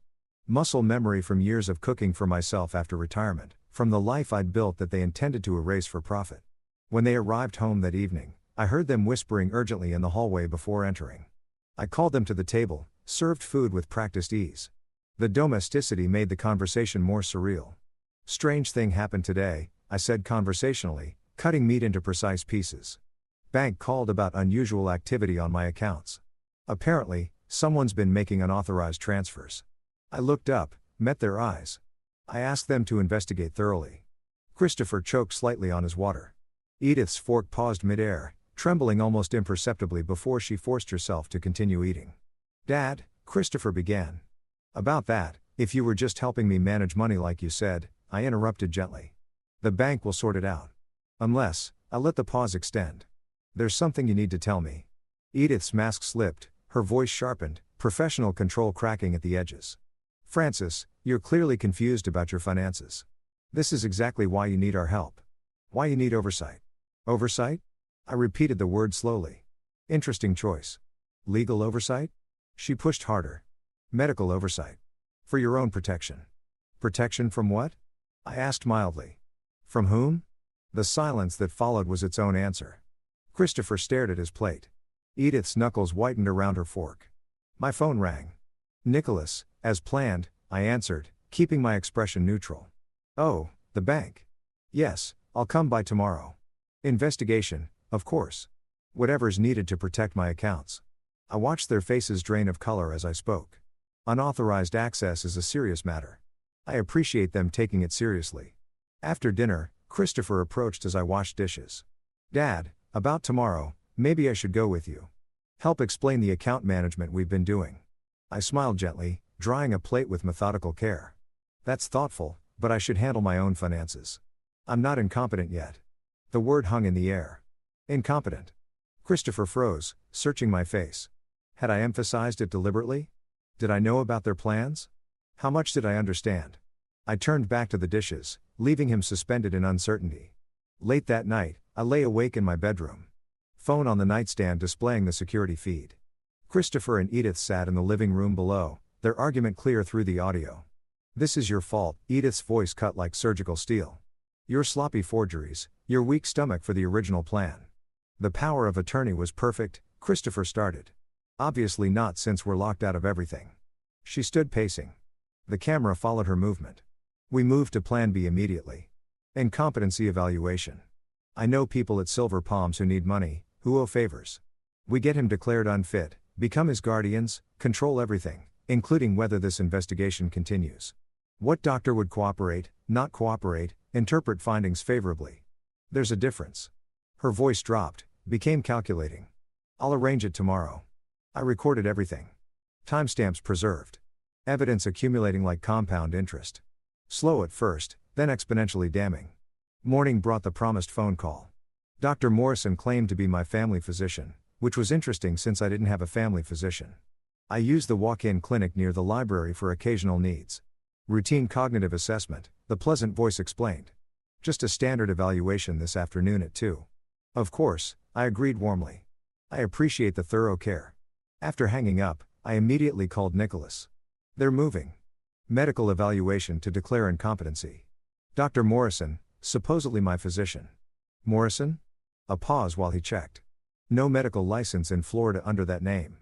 Muscle memory from years of cooking for myself after retirement, from the life I'd built that they intended to erase for profit. When they arrived home that evening, I heard them whispering urgently in the hallway before entering. I called them to the table, served food with practiced ease. The domesticity made the conversation more surreal. Strange thing happened today, I said conversationally, cutting meat into precise pieces. Bank called about unusual activity on my accounts. Apparently, someone's been making unauthorized transfers. I looked up, met their eyes. I asked them to investigate thoroughly. Christopher choked slightly on his water. Edith's fork paused mid-air, trembling almost imperceptibly before she forced herself to continue eating. Dad, Christopher began. About that, if you were just helping me manage money like you said, I interrupted gently. The bank will sort it out. Unless, I let the pause extend. There's something you need to tell me. Edith's mask slipped, her voice sharpened, professional control cracking at the edges. Francis, you're clearly confused about your finances. This is exactly why you need our help. Why you need oversight. Oversight? I repeated the word slowly. Interesting choice. Legal oversight? She pushed harder. Medical oversight. For your own protection. Protection from what? I asked mildly. From whom? The silence that followed was its own answer. Christopher stared at his plate. Edith's knuckles whitened around her fork. My phone rang. Nicholas, as planned, I answered, keeping my expression neutral. Oh, the bank. Yes, I'll come by tomorrow. Investigation, of course. Whatever's needed to protect my accounts. I watched their faces drain of color as I spoke. Unauthorized access is a serious matter. I appreciate them taking it seriously. After dinner, Christopher approached as I washed dishes. Dad, about tomorrow, maybe I should go with you. Help explain the account management we've been doing. I smiled gently, drying a plate with methodical care. That's thoughtful, but I should handle my own finances. I'm not incompetent yet. The word hung in the air. Incompetent. Christopher froze, searching my face. Had I emphasized it deliberately? Did I know about their plans? How much did I understand? I turned back to the dishes, leaving him suspended in uncertainty. Late that night, I lay awake in my bedroom. Phone on the nightstand displaying the security feed. Christopher and Edith sat in the living room below, their argument clear through the audio. This is your fault, Edith's voice cut like surgical steel. Your sloppy forgeries, your weak stomach for the original plan. The power of attorney was perfect, Christopher started. Obviously not since we're locked out of everything. She stood pacing. The camera followed her movement. We moved to Plan B immediately. Incompetency evaluation. I know people at Silver Palms who need money, who owe favors. We get him declared unfit, become his guardians, control everything, including whether this investigation continues. What doctor would cooperate, not cooperate, interpret findings favorably? There's a difference. Her voice dropped, became calculating. I'll arrange it tomorrow. I recorded everything. Timestamps preserved. Evidence accumulating like compound interest. Slow at first, then exponentially damning. Morning brought the promised phone call. Dr. Morrison claimed to be my family physician, which was interesting since I didn't have a family physician. I used the walk-in clinic near the library for occasional needs. Routine cognitive assessment, the pleasant voice explained. Just a standard evaluation this afternoon at 2. Of course, I agreed warmly. I appreciate the thorough care. After hanging up, I immediately called Nicholas. They're moving. Medical evaluation to declare incompetency. Dr. Morrison, supposedly my physician. Morrison? A pause while he checked. No medical license in Florida under that name.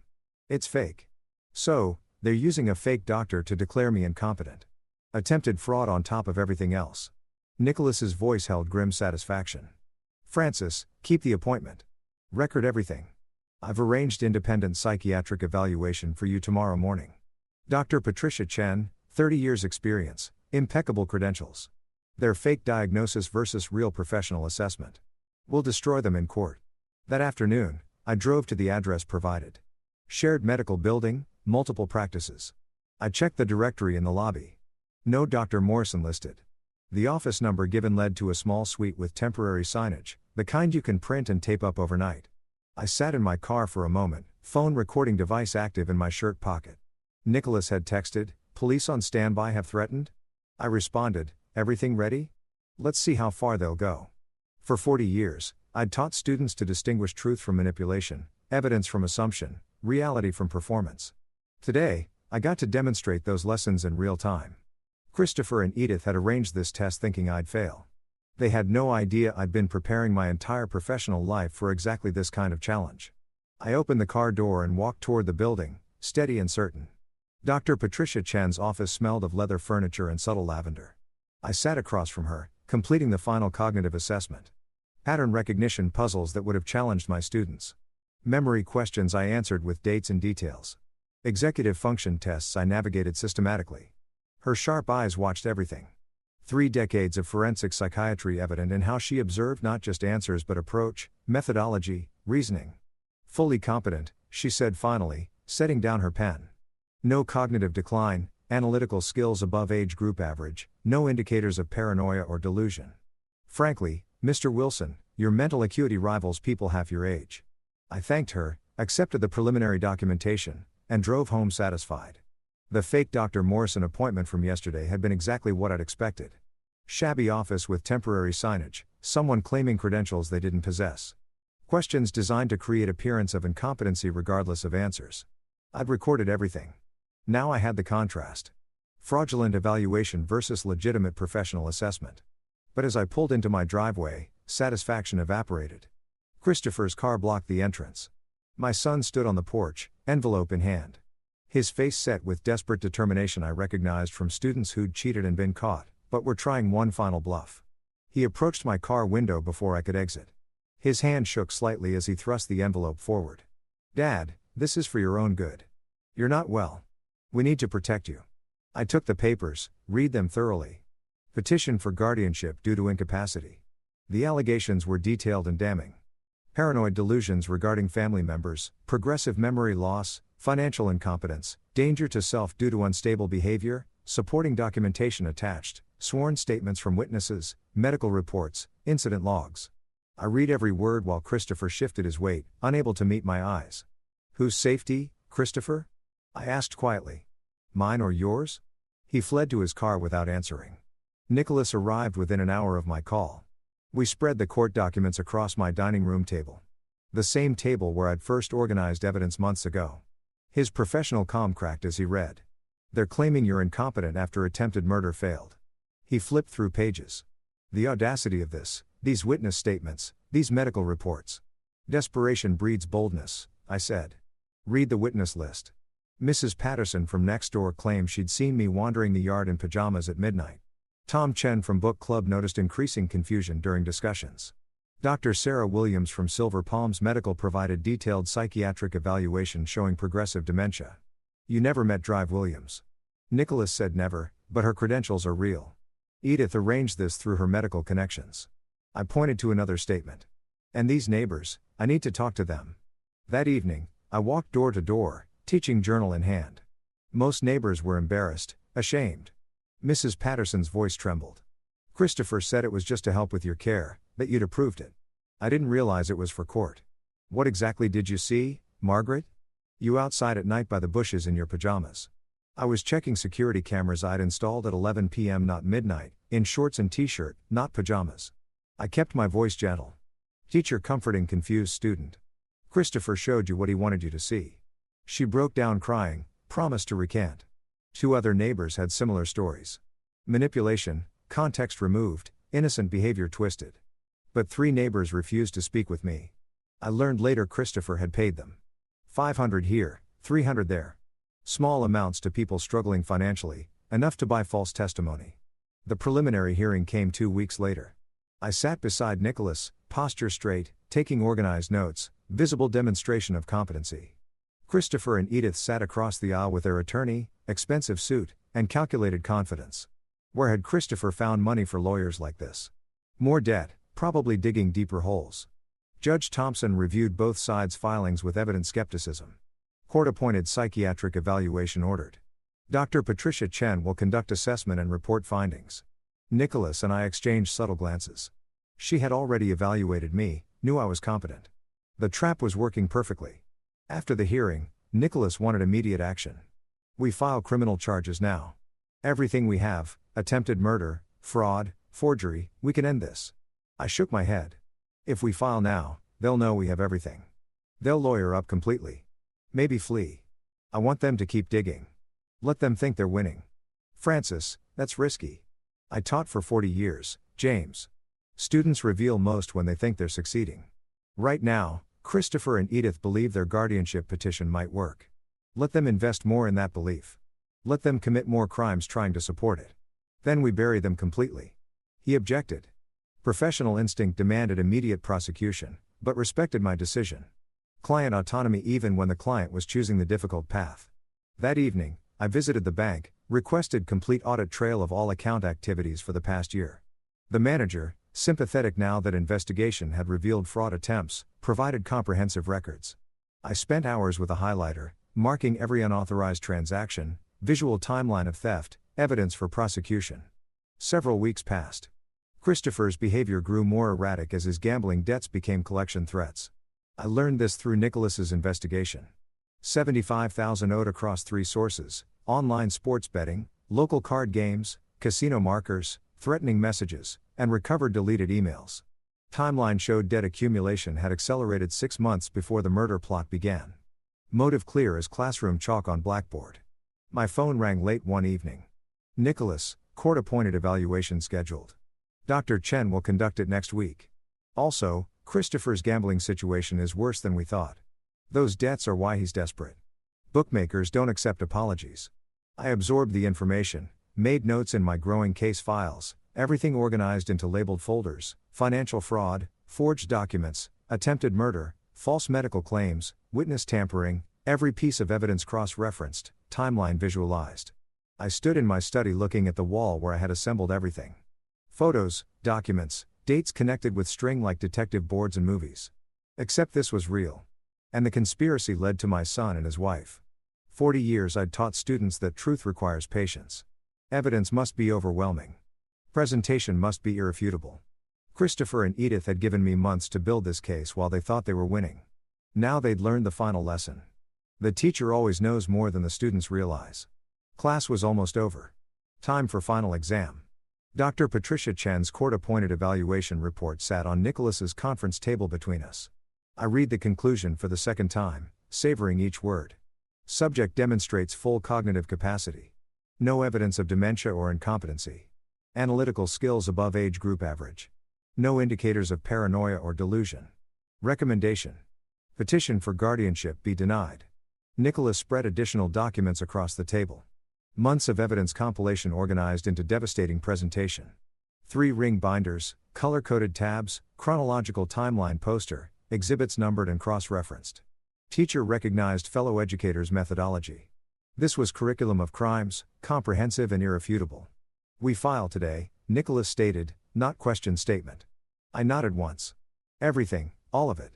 It's fake. So, they're using a fake doctor to declare me incompetent. Attempted fraud on top of everything else. Nicholas's voice held grim satisfaction. Francis, keep the appointment. Record everything. I've arranged independent psychiatric evaluation for you tomorrow morning. Dr. Patricia Chen, 30 years experience, impeccable credentials. They're fake diagnosis versus real professional assessment. We'll destroy them in court. That afternoon, I drove to the address provided. Shared medical building, multiple practices. I checked the directory in the lobby. No Dr. Morrison listed. The office number given led to a small suite with temporary signage, the kind you can print and tape up overnight. I sat in my car for a moment, phone recording device active in my shirt pocket. Nicholas had texted, "Police on standby have threatened?" I responded, "Everything ready? Let's see how far they'll go." For 40 years, I'd taught students to distinguish truth from manipulation, evidence from assumption, reality from performance. Today, I got to demonstrate those lessons in real time. Christopher and Edith had arranged this test thinking I'd fail. They had no idea I'd been preparing my entire professional life for exactly this kind of challenge. I opened the car door and walked toward the building, steady and certain. Dr. Patricia Chen's office smelled of leather furniture and subtle lavender. I sat across from her, completing the final cognitive assessment. Pattern recognition puzzles that would have challenged my students. Memory questions I answered with dates and details. Executive function tests I navigated systematically. Her sharp eyes watched everything. 3 decades of forensic psychiatry evident in how she observed not just answers but approach, methodology, reasoning. Fully competent, she said finally, setting down her pen. No cognitive decline, analytical skills above age group average, no indicators of paranoia or delusion. Frankly, Mr. Wilson, your mental acuity rivals people half your age. I thanked her, accepted the preliminary documentation, and drove home satisfied. The fake Dr. Morrison appointment from yesterday had been exactly what I'd expected. Shabby office with temporary signage, someone claiming credentials they didn't possess. Questions designed to create appearance of incompetency regardless of answers. I'd recorded everything. Now I had the contrast. Fraudulent evaluation versus legitimate professional assessment. But as I pulled into my driveway, satisfaction evaporated. Christopher's car blocked the entrance. My son stood on the porch, envelope in hand. His face set with desperate determination I recognized from students who'd cheated and been caught, but were trying one final bluff. He approached my car window before I could exit. His hand shook slightly as he thrust the envelope forward. "Dad, this is for your own good. You're not well. We need to protect you." I took the papers, read them thoroughly. Petition for guardianship due to incapacity. The allegations were detailed and damning. Paranoid delusions regarding family members, progressive memory loss, financial incompetence, danger to self due to unstable behavior, supporting documentation attached, sworn statements from witnesses, medical reports, incident logs. I read every word while Christopher shifted his weight, unable to meet my eyes. "Whose safety, Christopher?" I asked quietly. "Mine or yours?" He fled to his car without answering. Nicholas arrived within an hour of my call. We spread the court documents across my dining room table. The same table where I'd first organized evidence months ago. His professional calm cracked as he read. "They're claiming you're incompetent after attempted murder failed." He flipped through pages. The audacity of this, these witness statements, these medical reports. "Desperation breeds boldness," I said. "Read the witness list." Mrs. Patterson from next door claimed she'd seen me wandering the yard in pajamas at midnight. Tom Chen from book club noticed increasing confusion during discussions. Dr. Sarah Williams from Silver Palms Medical provided detailed psychiatric evaluation showing progressive dementia. "You never met Drive Williams." Nicholas said never, but her credentials are real. Edith arranged this through her medical connections. I pointed to another statement. "And these neighbors, I need to talk to them." That evening, I walked door to door, teaching journal in hand. Most neighbors were embarrassed, ashamed. Mrs. Patterson's voice trembled. "Christopher said it was just to help with your care, that you'd approved it. I didn't realize it was for court." "What exactly did you see, Margaret?" "You outside at night by the bushes in your pajamas." I was checking security cameras I'd installed at 11 p.m. not midnight, in shorts and t-shirt, not pajamas. I kept my voice gentle. Teacher comforting confused student. "Christopher showed you what he wanted you to see." She broke down crying, promised to recant. 2 other neighbors had similar stories. Manipulation, context removed, innocent behavior twisted. But 3 neighbors refused to speak with me. I learned later Christopher had paid them. 500 here, 300 there. Small amounts to people struggling financially, enough to buy false testimony. The preliminary hearing came 2 weeks later. I sat beside Nicholas, posture straight, taking organized notes, visible demonstration of competency. Christopher and Edith sat across the aisle with their attorney, expensive suit, and calculated confidence. Where had Christopher found money for lawyers like this? More debt, probably digging deeper holes. Judge Thompson reviewed both sides' filings with evident skepticism. Court-appointed psychiatric evaluation ordered. Dr. Patricia Chen will conduct assessment and report findings. Nicholas and I exchanged subtle glances. She had already evaluated me, knew I was competent. The trap was working perfectly. After the hearing, Nicholas wanted immediate action. We file criminal charges now. Everything we have, attempted murder, fraud, forgery, we can end this. I shook my head. If we file now, they'll know we have everything. They'll lawyer up completely. Maybe flee. I want them to keep digging. Let them think they're winning. Francis, that's risky. I taught for 40 years, James. Students reveal most when they think they're succeeding. Right now, Christopher and Edith believe their guardianship petition might work. Let them invest more in that belief. Let them commit more crimes trying to support it. Then we bury them completely. He objected. Professional instinct demanded immediate prosecution, but respected my decision. Client autonomy even when the client was choosing the difficult path. That evening, I visited the bank, requested complete audit trail of all account activities for the past year. The manager, sympathetic now that investigation had revealed fraud attempts, provided comprehensive records. I spent hours with a highlighter, marking every unauthorized transaction, visual timeline of theft, evidence for prosecution. Several weeks passed. Christopher's behavior grew more erratic as his gambling debts became collection threats. I learned this through Nicholas's investigation. $75,000 owed across 3 sources: online sports betting, local card games, casino markers, threatening messages, and recovered deleted emails. Timeline showed debt accumulation had accelerated 6 months before the murder plot began. Motive clear as classroom chalk on blackboard. My phone rang late one evening. Nicholas, court-appointed evaluation scheduled. Dr. Chen will conduct it next week. Also, Christopher's gambling situation is worse than we thought. Those debts are why he's desperate. Bookmakers don't accept apologies. I absorbed the information, made notes in my growing case files, everything organized into labeled folders: financial fraud, forged documents, attempted murder, false medical claims, witness tampering, every piece of evidence cross-referenced, timeline visualized. I stood in my study looking at the wall where I had assembled everything. Photos, documents, dates connected with string like detective boards and movies. Except this was real. And the conspiracy led to my son and his wife. 40 years I'd taught students that truth requires patience. Evidence must be overwhelming. Presentation must be irrefutable. Christopher and Edith had given me months to build this case while they thought they were winning. Now they'd learned the final lesson. The teacher always knows more than the students realize. Class was almost over. Time for final exam. Dr. Patricia Chen's court-appointed evaluation report sat on Nicholas's conference table between us. I read the conclusion for the second time, savoring each word. Subject demonstrates full cognitive capacity. No evidence of dementia or incompetency. Analytical skills above age group average. No indicators of paranoia or delusion. Recommendation. Petition for guardianship be denied. Nicholas spread additional documents across the table. Months of evidence compilation organized into devastating presentation. 3 ring binders, color-coded tabs, chronological timeline poster, exhibits numbered and cross-referenced. Teacher recognized fellow educators' methodology. This was curriculum of crimes, comprehensive and irrefutable. We file today, Nicholas stated, not question statement. I nodded once. Everything, all of it.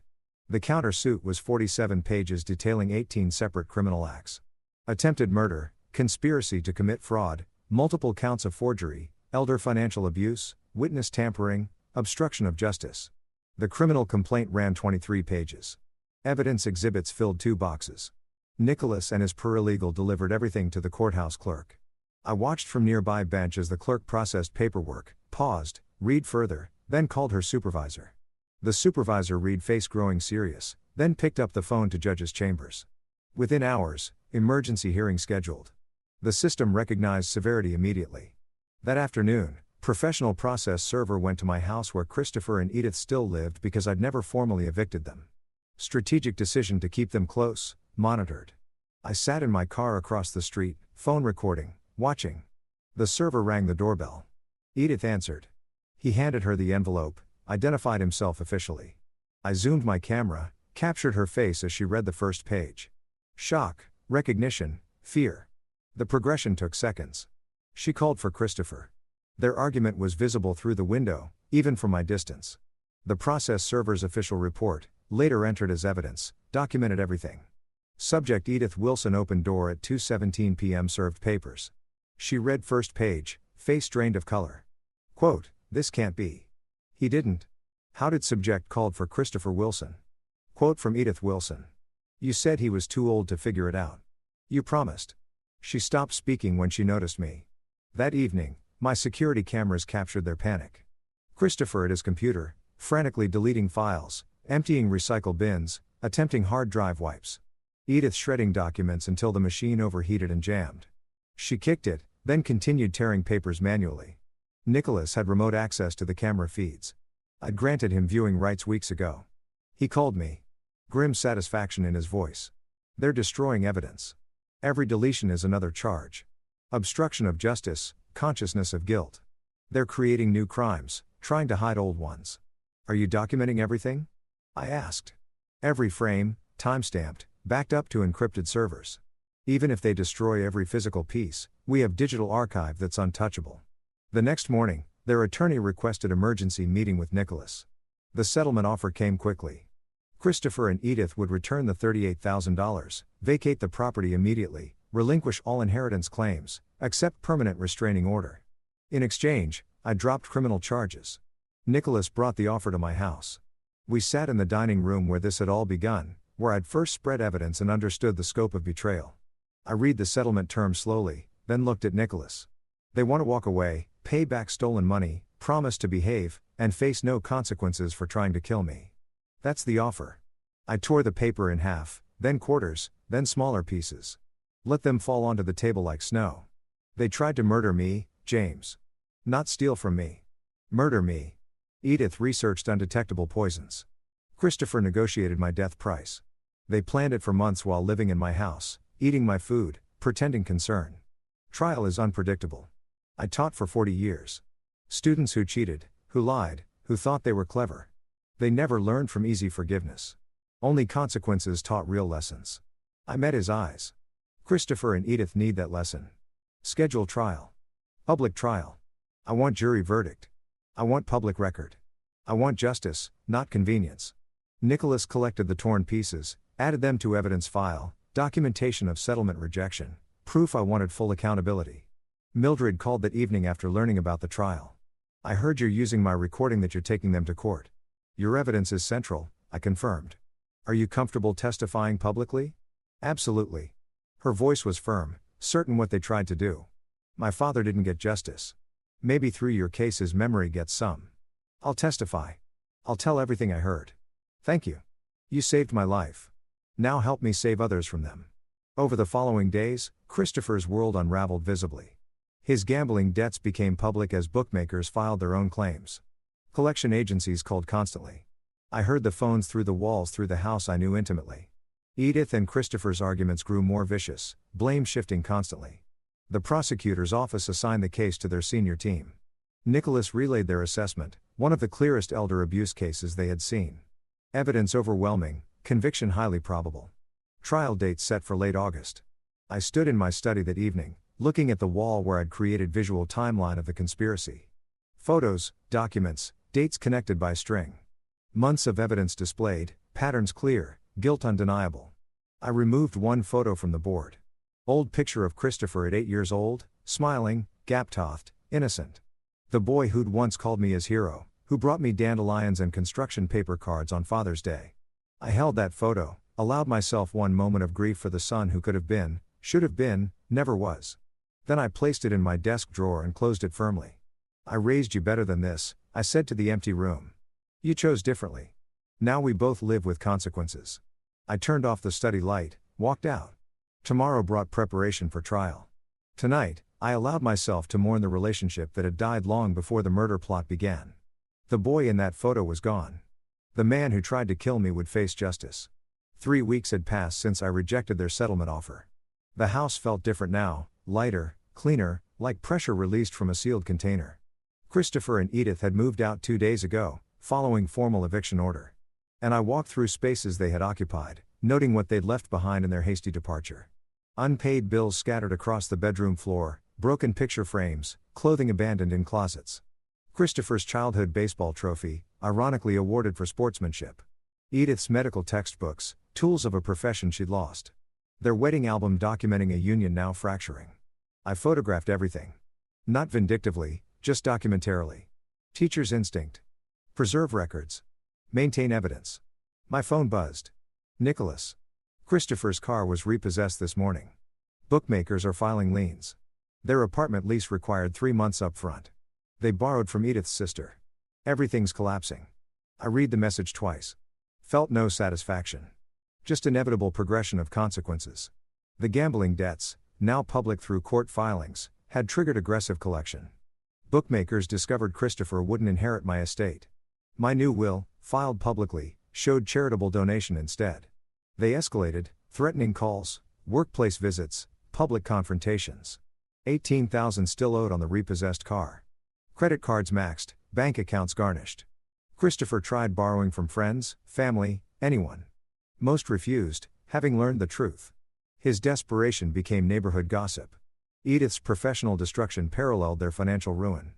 The counter-suit was 47 pages detailing 18 separate criminal acts. Attempted murder, conspiracy to commit fraud, multiple counts of forgery, elder financial abuse, witness tampering, obstruction of justice. The criminal complaint ran 23 pages. Evidence exhibits filled 2 boxes. Nicholas and his paralegal delivered everything to the courthouse clerk. I watched from nearby bench as the clerk processed paperwork, paused, read further, then called her supervisor. The supervisor read face growing serious, then picked up the phone to judge's chambers. Within hours, emergency hearing scheduled. The system recognized severity immediately. That afternoon, professional process server went to my house where Christopher and Edith still lived because I'd never formally evicted them. Strategic decision to keep them close, monitored. I sat in my car across the street, phone recording, watching. The server rang the doorbell. Edith answered. He handed her the envelope, identified himself officially. I zoomed my camera, captured her face as she read the first page. Shock, recognition, fear. The progression took seconds. She called for Christopher. Their argument was visible through the window, even from my distance. The process server's official report, later entered as evidence, documented everything. Subject Edith Wilson opened door at 2:17 p.m. served papers. She read first page, face drained of color. Quote, "This can't be. He didn't. How did subject called for Christopher Wilson?" Quote from Edith Wilson. "You said he was too old to figure it out. You promised." She stopped speaking when she noticed me. That evening, my security cameras captured their panic. Christopher at his computer, frantically deleting files, emptying recycle bins, attempting hard drive wipes. Edith shredding documents until the machine overheated and jammed. She kicked it, then continued tearing papers manually. Nicholas had remote access to the camera feeds. I'd granted him viewing rights weeks ago. He called me. Grim satisfaction in his voice. "They're destroying evidence. Every deletion is another charge. Obstruction of justice, consciousness of guilt. They're creating new crimes, trying to hide old ones. Are you documenting everything?" I asked. "Every frame, time-stamped, backed up to encrypted servers. Even if they destroy every physical piece, we have digital archive that's untouchable." The next morning, their attorney requested emergency meeting with Nicholas. The settlement offer came quickly. Christopher and Edith would return the $38,000, vacate the property immediately, relinquish all inheritance claims, accept permanent restraining order. In exchange, I dropped criminal charges. Nicholas brought the offer to my house. We sat in the dining room where this had all begun, where I'd first spread evidence and understood the scope of betrayal. I read the settlement terms slowly, then looked at Nicholas. They want to walk away, pay back stolen money, promise to behave, and face no consequences for trying to kill me. That's the offer. I tore the paper in half, then quarters, then smaller pieces. Let them fall onto the table like snow. They tried to murder me, James. Not steal from me. Murder me. Edith researched undetectable poisons. Christopher negotiated my death price. They planned it for months while living in my house, eating my food, pretending concern. Trial is unpredictable. I taught for 40 years. Students who cheated, who lied, who thought they were clever. They never learned from easy forgiveness. Only consequences taught real lessons. I met his eyes. Christopher and Edith need that lesson. Schedule trial. Public trial. I want jury verdict. I want public record. I want justice, not convenience. Nicholas collected the torn pieces, added them to evidence file, documentation of settlement rejection, proof I wanted full accountability. Mildred called that evening after learning about the trial. "I heard you're using my recording that you're taking them to court. Your evidence is central," I confirmed. "Are you comfortable testifying publicly?" "Absolutely." Her voice was firm, certain what they tried to do. "My father didn't get justice. Maybe through your case his memory gets some. I'll testify. I'll tell everything I heard. Thank you. You saved my life. Now help me save others from them." Over the following days, Christopher's world unraveled visibly. His gambling debts became public as bookmakers filed their own claims. Collection agencies called constantly. I heard the phones through the walls through the house I knew intimately. Edith and Christopher's arguments grew more vicious, blame shifting constantly. The prosecutor's office assigned the case to their senior team. Nicholas relayed their assessment, one of the clearest elder abuse cases they had seen. Evidence overwhelming, conviction highly probable. Trial date set for late August. I stood in my study that evening, looking at the wall where I'd created visual timeline of the conspiracy. Photos, documents, dates connected by string. Months of evidence displayed, patterns clear, guilt undeniable. I removed one photo from the board. Old picture of Christopher at 8 years old, smiling, gap-toothed, innocent. The boy who'd once called me his hero, who brought me dandelions and construction paper cards on Father's Day. I held that photo, allowed myself one moment of grief for the son who could have been, should have been, never was. Then I placed it in my desk drawer and closed it firmly. "I raised you better than this," I said to the empty room. "You chose differently. Now we both live with consequences." I turned off the study light, walked out. Tomorrow brought preparation for trial. Tonight, I allowed myself to mourn the relationship that had died long before the murder plot began. The boy in that photo was gone. The man who tried to kill me would face justice. 3 weeks had passed since I rejected their settlement offer. The house felt different now, lighter, cleaner, like pressure released from a sealed container. Christopher and Edith had moved out 2 days ago, following formal eviction order. And I walked through spaces they had occupied, noting what they'd left behind in their hasty departure. Unpaid bills scattered across the bedroom floor, broken picture frames, clothing abandoned in closets. Christopher's childhood baseball trophy, ironically awarded for sportsmanship. Edith's medical textbooks, tools of a profession she'd lost. Their wedding album documenting a union now fracturing. I photographed everything. Not vindictively, just documentarily. Teacher's instinct. Preserve records. Maintain evidence. My phone buzzed. Nicholas. Christopher's car was repossessed this morning. Bookmakers are filing liens. Their apartment lease required 3 months up front. They borrowed from Edith's sister. Everything's collapsing. I read the message twice. Felt no satisfaction. Just inevitable progression of consequences. The gambling debts, now public through court filings, had triggered aggressive collection. Bookmakers discovered Christopher wouldn't inherit my estate. My new will, filed publicly, showed charitable donation instead. They escalated, threatening calls, workplace visits, public confrontations. $18,000 still owed on the repossessed car. Credit cards maxed, bank accounts garnished. Christopher tried borrowing from friends, family, anyone. Most refused, having learned the truth. His desperation became neighborhood gossip. Edith's professional destruction paralleled their financial ruin.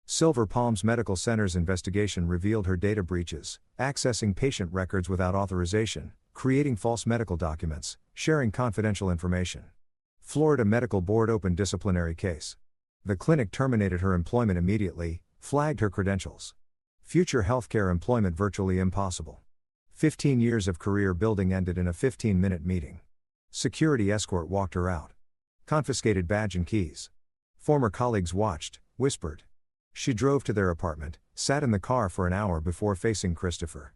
Silver Palms Medical Center's investigation revealed her data breaches, accessing patient records without authorization, creating false medical documents, sharing confidential information. Florida Medical Board opened disciplinary case. The clinic terminated her employment immediately, flagged her credentials. Future healthcare employment virtually impossible. 15 years of career building ended in a 15-minute meeting. Security escort walked her out. Confiscated badge and keys. Former colleagues watched, whispered. She drove to their apartment, sat in the car for an hour before facing Christopher.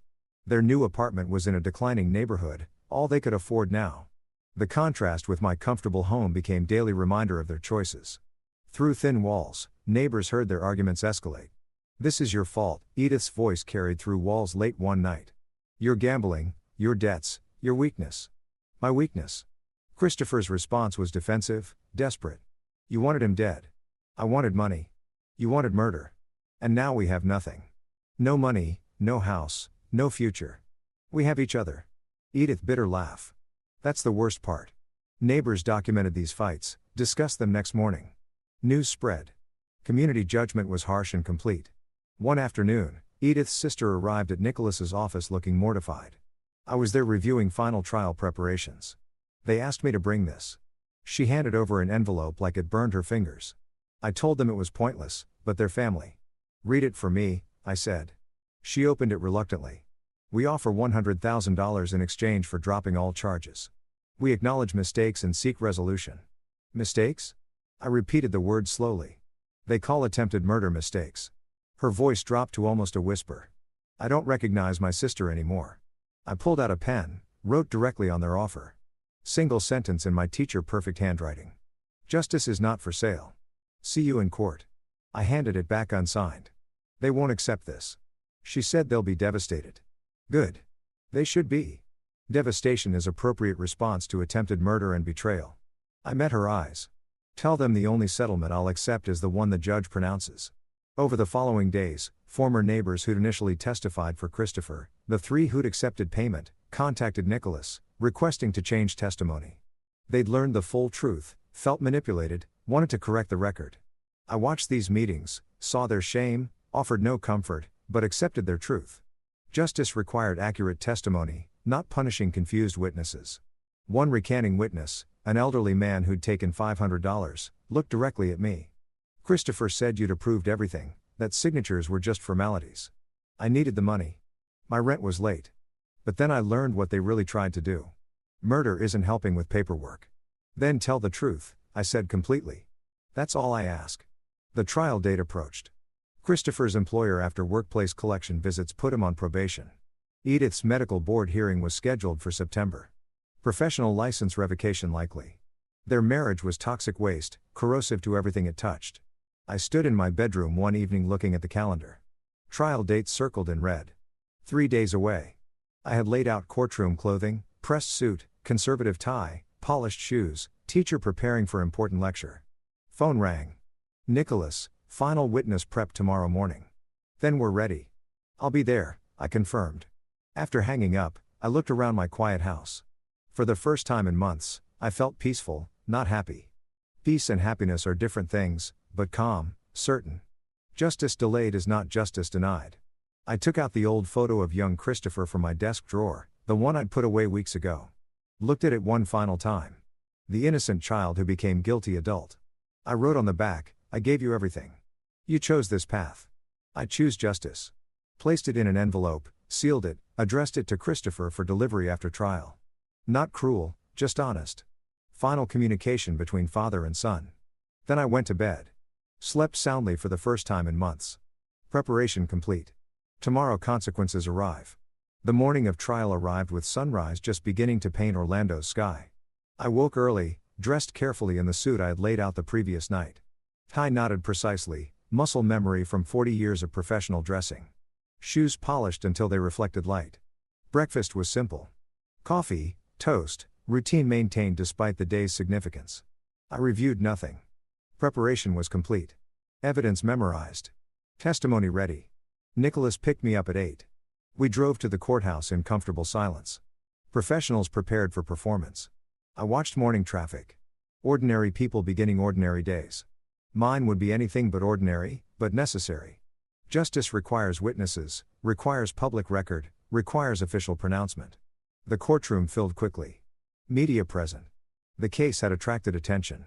Their new apartment was in a declining neighborhood, all they could afford now. The contrast with my comfortable home became daily reminder of their choices. Through thin walls, neighbors heard their arguments escalate. "This is your fault," Edith's voice carried through walls late one night. "Your gambling, your debts, your weakness." "My weakness?" Christopher's response was defensive, desperate. "You wanted him dead. I wanted money. You wanted murder. And now we have nothing. No money, no house, no future. We have each other." Edith bit her laugh. "That's the worst part." Neighbors documented these fights, discussed them next morning. News spread. Community judgment was harsh and complete. One afternoon, Edith's sister arrived at Nicholas's office looking mortified. I was there reviewing final trial preparations. "They asked me to bring this." She handed over an envelope like it burned her fingers. I told them it was pointless, but their family. "Read it for me," I said. She opened it reluctantly. "We offer $100,000 in exchange for dropping all charges. We acknowledge mistakes and seek resolution." "Mistakes?" I repeated the word slowly. "They call attempted murder mistakes." Her voice dropped to almost a whisper. "I don't recognize my sister anymore." I pulled out a pen, wrote directly on their offer. Single sentence in my teacher-perfect handwriting. "Justice is not for sale. See you in court." I handed it back unsigned. "They won't accept this." She said they'll be devastated. Good. They should be. Devastation is appropriate response to attempted murder and betrayal. I met her eyes. "Tell them the only settlement I'll accept is the one the judge pronounces." Over the following days, former neighbors who'd initially testified for Christopher, the 3 who'd accepted payment, contacted Nicholas, requesting to change testimony. They'd learned the full truth, felt manipulated, wanted to correct the record. I watched these meetings, saw their shame, offered no comfort, but accepted their truth. Justice required accurate testimony, not punishing confused witnesses. One recanting witness, an elderly man who'd taken $500, looked directly at me. "Christopher said you'd approved everything, that signatures were just formalities." I needed the money. My rent was late. But then I learned what they really tried to do. "Murder isn't helping with paperwork." "Then tell the truth," I said completely. "That's all I ask." The trial date approached. Christopher's employer after workplace collection visits put him on probation. Edith's medical board hearing was scheduled for September. Professional license revocation likely. Their marriage was toxic waste, corrosive to everything it touched. I stood in my bedroom one evening looking at the calendar. Trial dates circled in red. 3 days away. I had laid out courtroom clothing, pressed suit, conservative tie, polished shoes, teacher preparing for important lecture. Phone rang. "Nicholas, final witness prep tomorrow morning." "Then we're ready." "I'll be there," I confirmed. After hanging up, I looked around my quiet house. For the first time in months, I felt peaceful, not happy. Peace and happiness are different things, but calm, certain. Justice delayed is not justice denied. I took out the old photo of young Christopher from my desk drawer, the one I'd put away weeks ago. Looked at it one final time. The innocent child who became guilty adult. I wrote on the back, "I gave you everything. You chose this path. I choose justice." Placed it in an envelope, sealed it, addressed it to Christopher for delivery after trial. Not cruel, just honest. Final communication between father and son. Then I went to bed. Slept soundly for the first time in months. Preparation complete. Tomorrow consequences arrive. The morning of trial arrived with sunrise just beginning to paint Orlando's sky. I woke early, dressed carefully in the suit I had laid out the previous night. Tie knotted precisely, muscle memory from 40 years of professional dressing. Shoes polished until they reflected light. Breakfast was simple. Coffee, toast, routine maintained despite the day's significance. I reviewed nothing. Preparation was complete. Evidence memorized. Testimony ready. Nicholas picked me up at 8. We drove to the courthouse in comfortable silence. Professionals prepared for performance. I watched morning traffic. Ordinary people beginning ordinary days. Mine would be anything but ordinary, but necessary. Justice requires witnesses, requires public record, requires official pronouncement. The courtroom filled quickly. Media present. The case had attracted attention.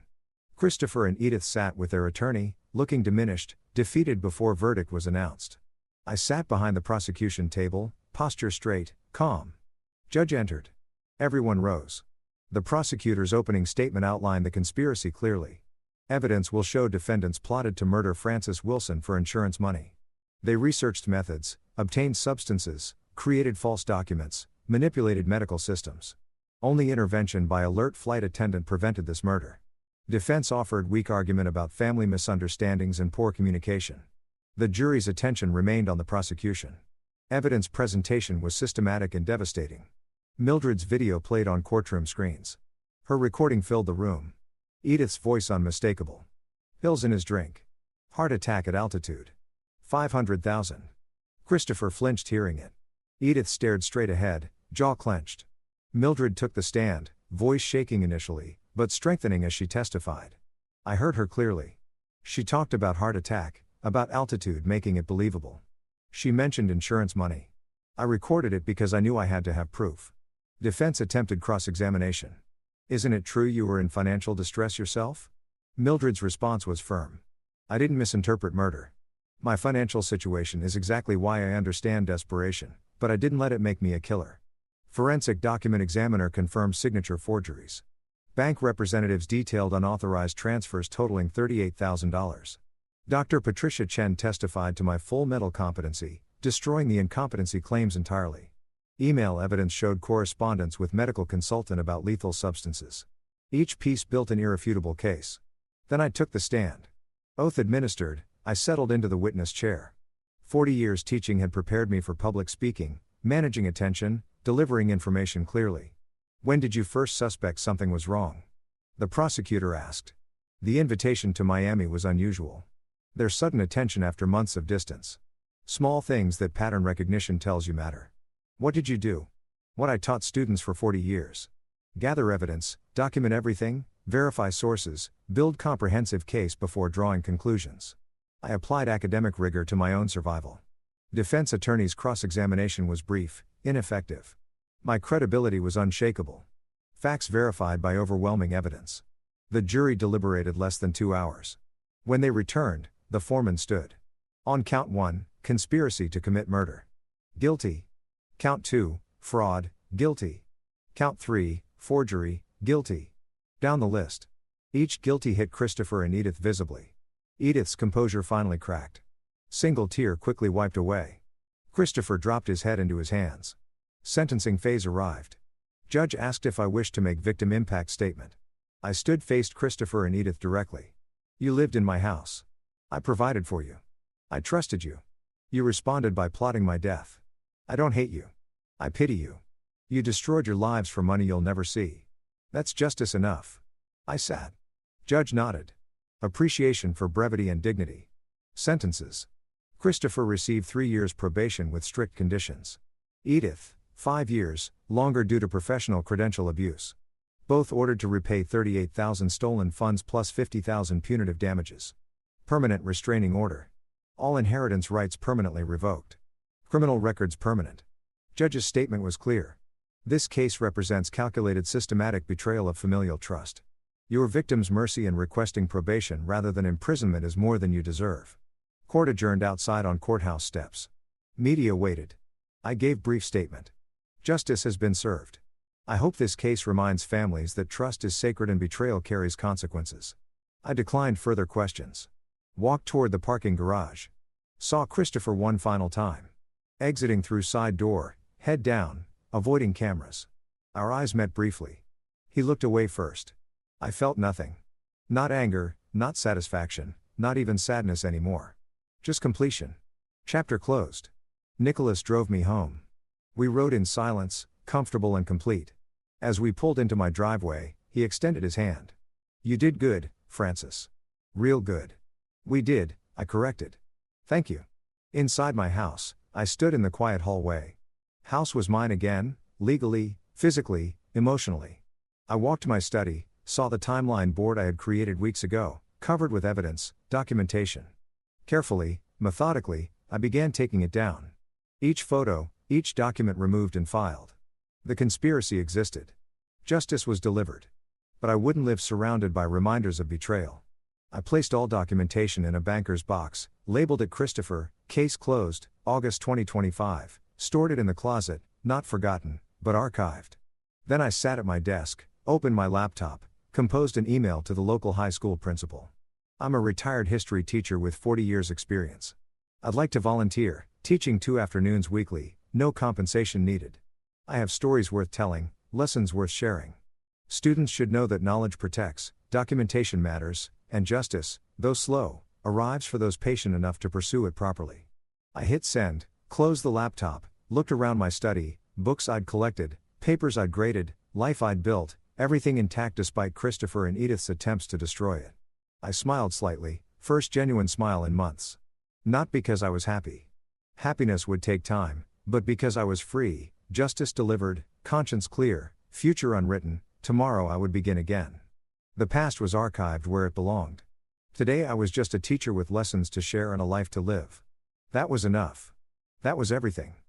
Christopher and Edith sat with their attorney, looking diminished, defeated before verdict was announced. I sat behind the prosecution table, posture straight, calm. Judge entered. Everyone rose. The prosecutor's opening statement outlined the conspiracy clearly. Evidence will show defendants plotted to murder Francis Wilson for insurance money. They researched methods, obtained substances, created false documents, manipulated medical systems. Only intervention by alert flight attendant prevented this murder. Defense offered weak argument about family misunderstandings and poor communication. The jury's attention remained on the prosecution. Evidence presentation was systematic and devastating. Mildred's video played on courtroom screens. Her recording filled the room. Edith's voice unmistakable. Pills in his drink. Heart attack at altitude. 500,000. Christopher flinched hearing it. Edith stared straight ahead, jaw clenched. Mildred took the stand, voice shaking initially, but strengthening as she testified. I heard her clearly. She talked about heart attack, about altitude, making it believable. She mentioned insurance money. I recorded it because I knew I had to have proof. Defense attempted cross-examination. Isn't it true you were in financial distress yourself? Mildred's response was firm. I didn't misinterpret murder. My financial situation is exactly why I understand desperation, but I didn't let it make me a killer. Forensic document examiner confirmed signature forgeries. Bank representatives detailed unauthorized transfers totaling $38,000. Dr. Patricia Chen testified to my full mental competency, destroying the incompetency claims entirely. Email evidence showed correspondence with medical consultant about lethal substances. Each piece built an irrefutable case. Then I took the stand. Oath administered, I settled into the witness chair. 40 years teaching had prepared me for public speaking, managing attention, delivering information clearly. When did you first suspect something was wrong? The prosecutor asked. The invitation to Miami was unusual. Their sudden attention after months of distance. Small things that pattern recognition tells you matter. What did you do? What I taught students for 40 years. Gather evidence, document everything, verify sources, build comprehensive case before drawing conclusions. I applied academic rigor to my own survival. Defense attorney's cross-examination was brief, ineffective. My credibility was unshakable. Facts verified by overwhelming evidence. The jury deliberated less than 2 hours. When they returned, the foreman stood. On count 1, conspiracy to commit murder. Guilty. Count 2, fraud, guilty. Count 3, forgery, guilty. Down the list. Each guilty hit Christopher and Edith visibly. Edith's composure finally cracked. Single tear quickly wiped away. Christopher dropped his head into his hands. Sentencing phase arrived. Judge asked if I wished to make victim impact statement. I stood faced Christopher and Edith directly. You lived in my house. I provided for you. I trusted you. You responded by plotting my death. I don't hate you. I pity you. You destroyed your lives for money you'll never see. That's justice enough. I sat. Judge nodded. Appreciation for brevity and dignity. Sentences. Christopher received 3 years probation with strict conditions. Edith, 5 years, longer due to professional credential abuse. Both ordered to repay 38,000 stolen funds plus 50,000 punitive damages. Permanent restraining order. All inheritance rights permanently revoked. Criminal records permanent. Judge's statement was clear. This case represents calculated systematic betrayal of familial trust. Your victim's mercy in requesting probation rather than imprisonment is more than you deserve. Court adjourned outside on courthouse steps. Media waited. I gave brief statement. Justice has been served. I hope this case reminds families that trust is sacred and betrayal carries consequences. I declined further questions. Walked toward the parking garage. Saw Christopher one final time. Exiting through side door, head down, avoiding cameras. Our eyes met briefly. He looked away first. I felt nothing. Not anger, not satisfaction, not even sadness anymore. Just completion. Chapter closed. Nicholas drove me home. We rode in silence, comfortable and complete. As we pulled into my driveway, he extended his hand. You did good, Francis. Real good. We did, I corrected. Thank you. Inside my house, I stood in the quiet hallway. House was mine again, legally, physically, emotionally. I walked to my study, saw the timeline board I had created weeks ago, covered with evidence, documentation. Carefully, methodically, I began taking it down. Each photo, each document removed and filed. The conspiracy existed. Justice was delivered. But I wouldn't live surrounded by reminders of betrayal. I placed all documentation in a banker's box, labeled it Christopher, case closed, August 2025, stored it in the closet, not forgotten, but archived. Then I sat at my desk, opened my laptop, composed an email to the local high school principal. I'm a retired history teacher with 40 years experience. I'd like to volunteer, teaching 2 afternoons weekly, no compensation needed. I have stories worth telling, lessons worth sharing. Students should know that knowledge protects, documentation matters, and justice, though slow, arrives for those patient enough to pursue it properly. I hit send, closed the laptop, looked around my study, books I'd collected, papers I'd graded, life I'd built, everything intact despite Christopher and Edith's attempts to destroy it. I smiled slightly, first genuine smile in months. Not because I was happy. Happiness would take time, but because I was free, justice delivered, conscience clear, future unwritten, tomorrow I would begin again. The past was archived where it belonged. Today I was just a teacher with lessons to share and a life to live. That was enough. That was everything.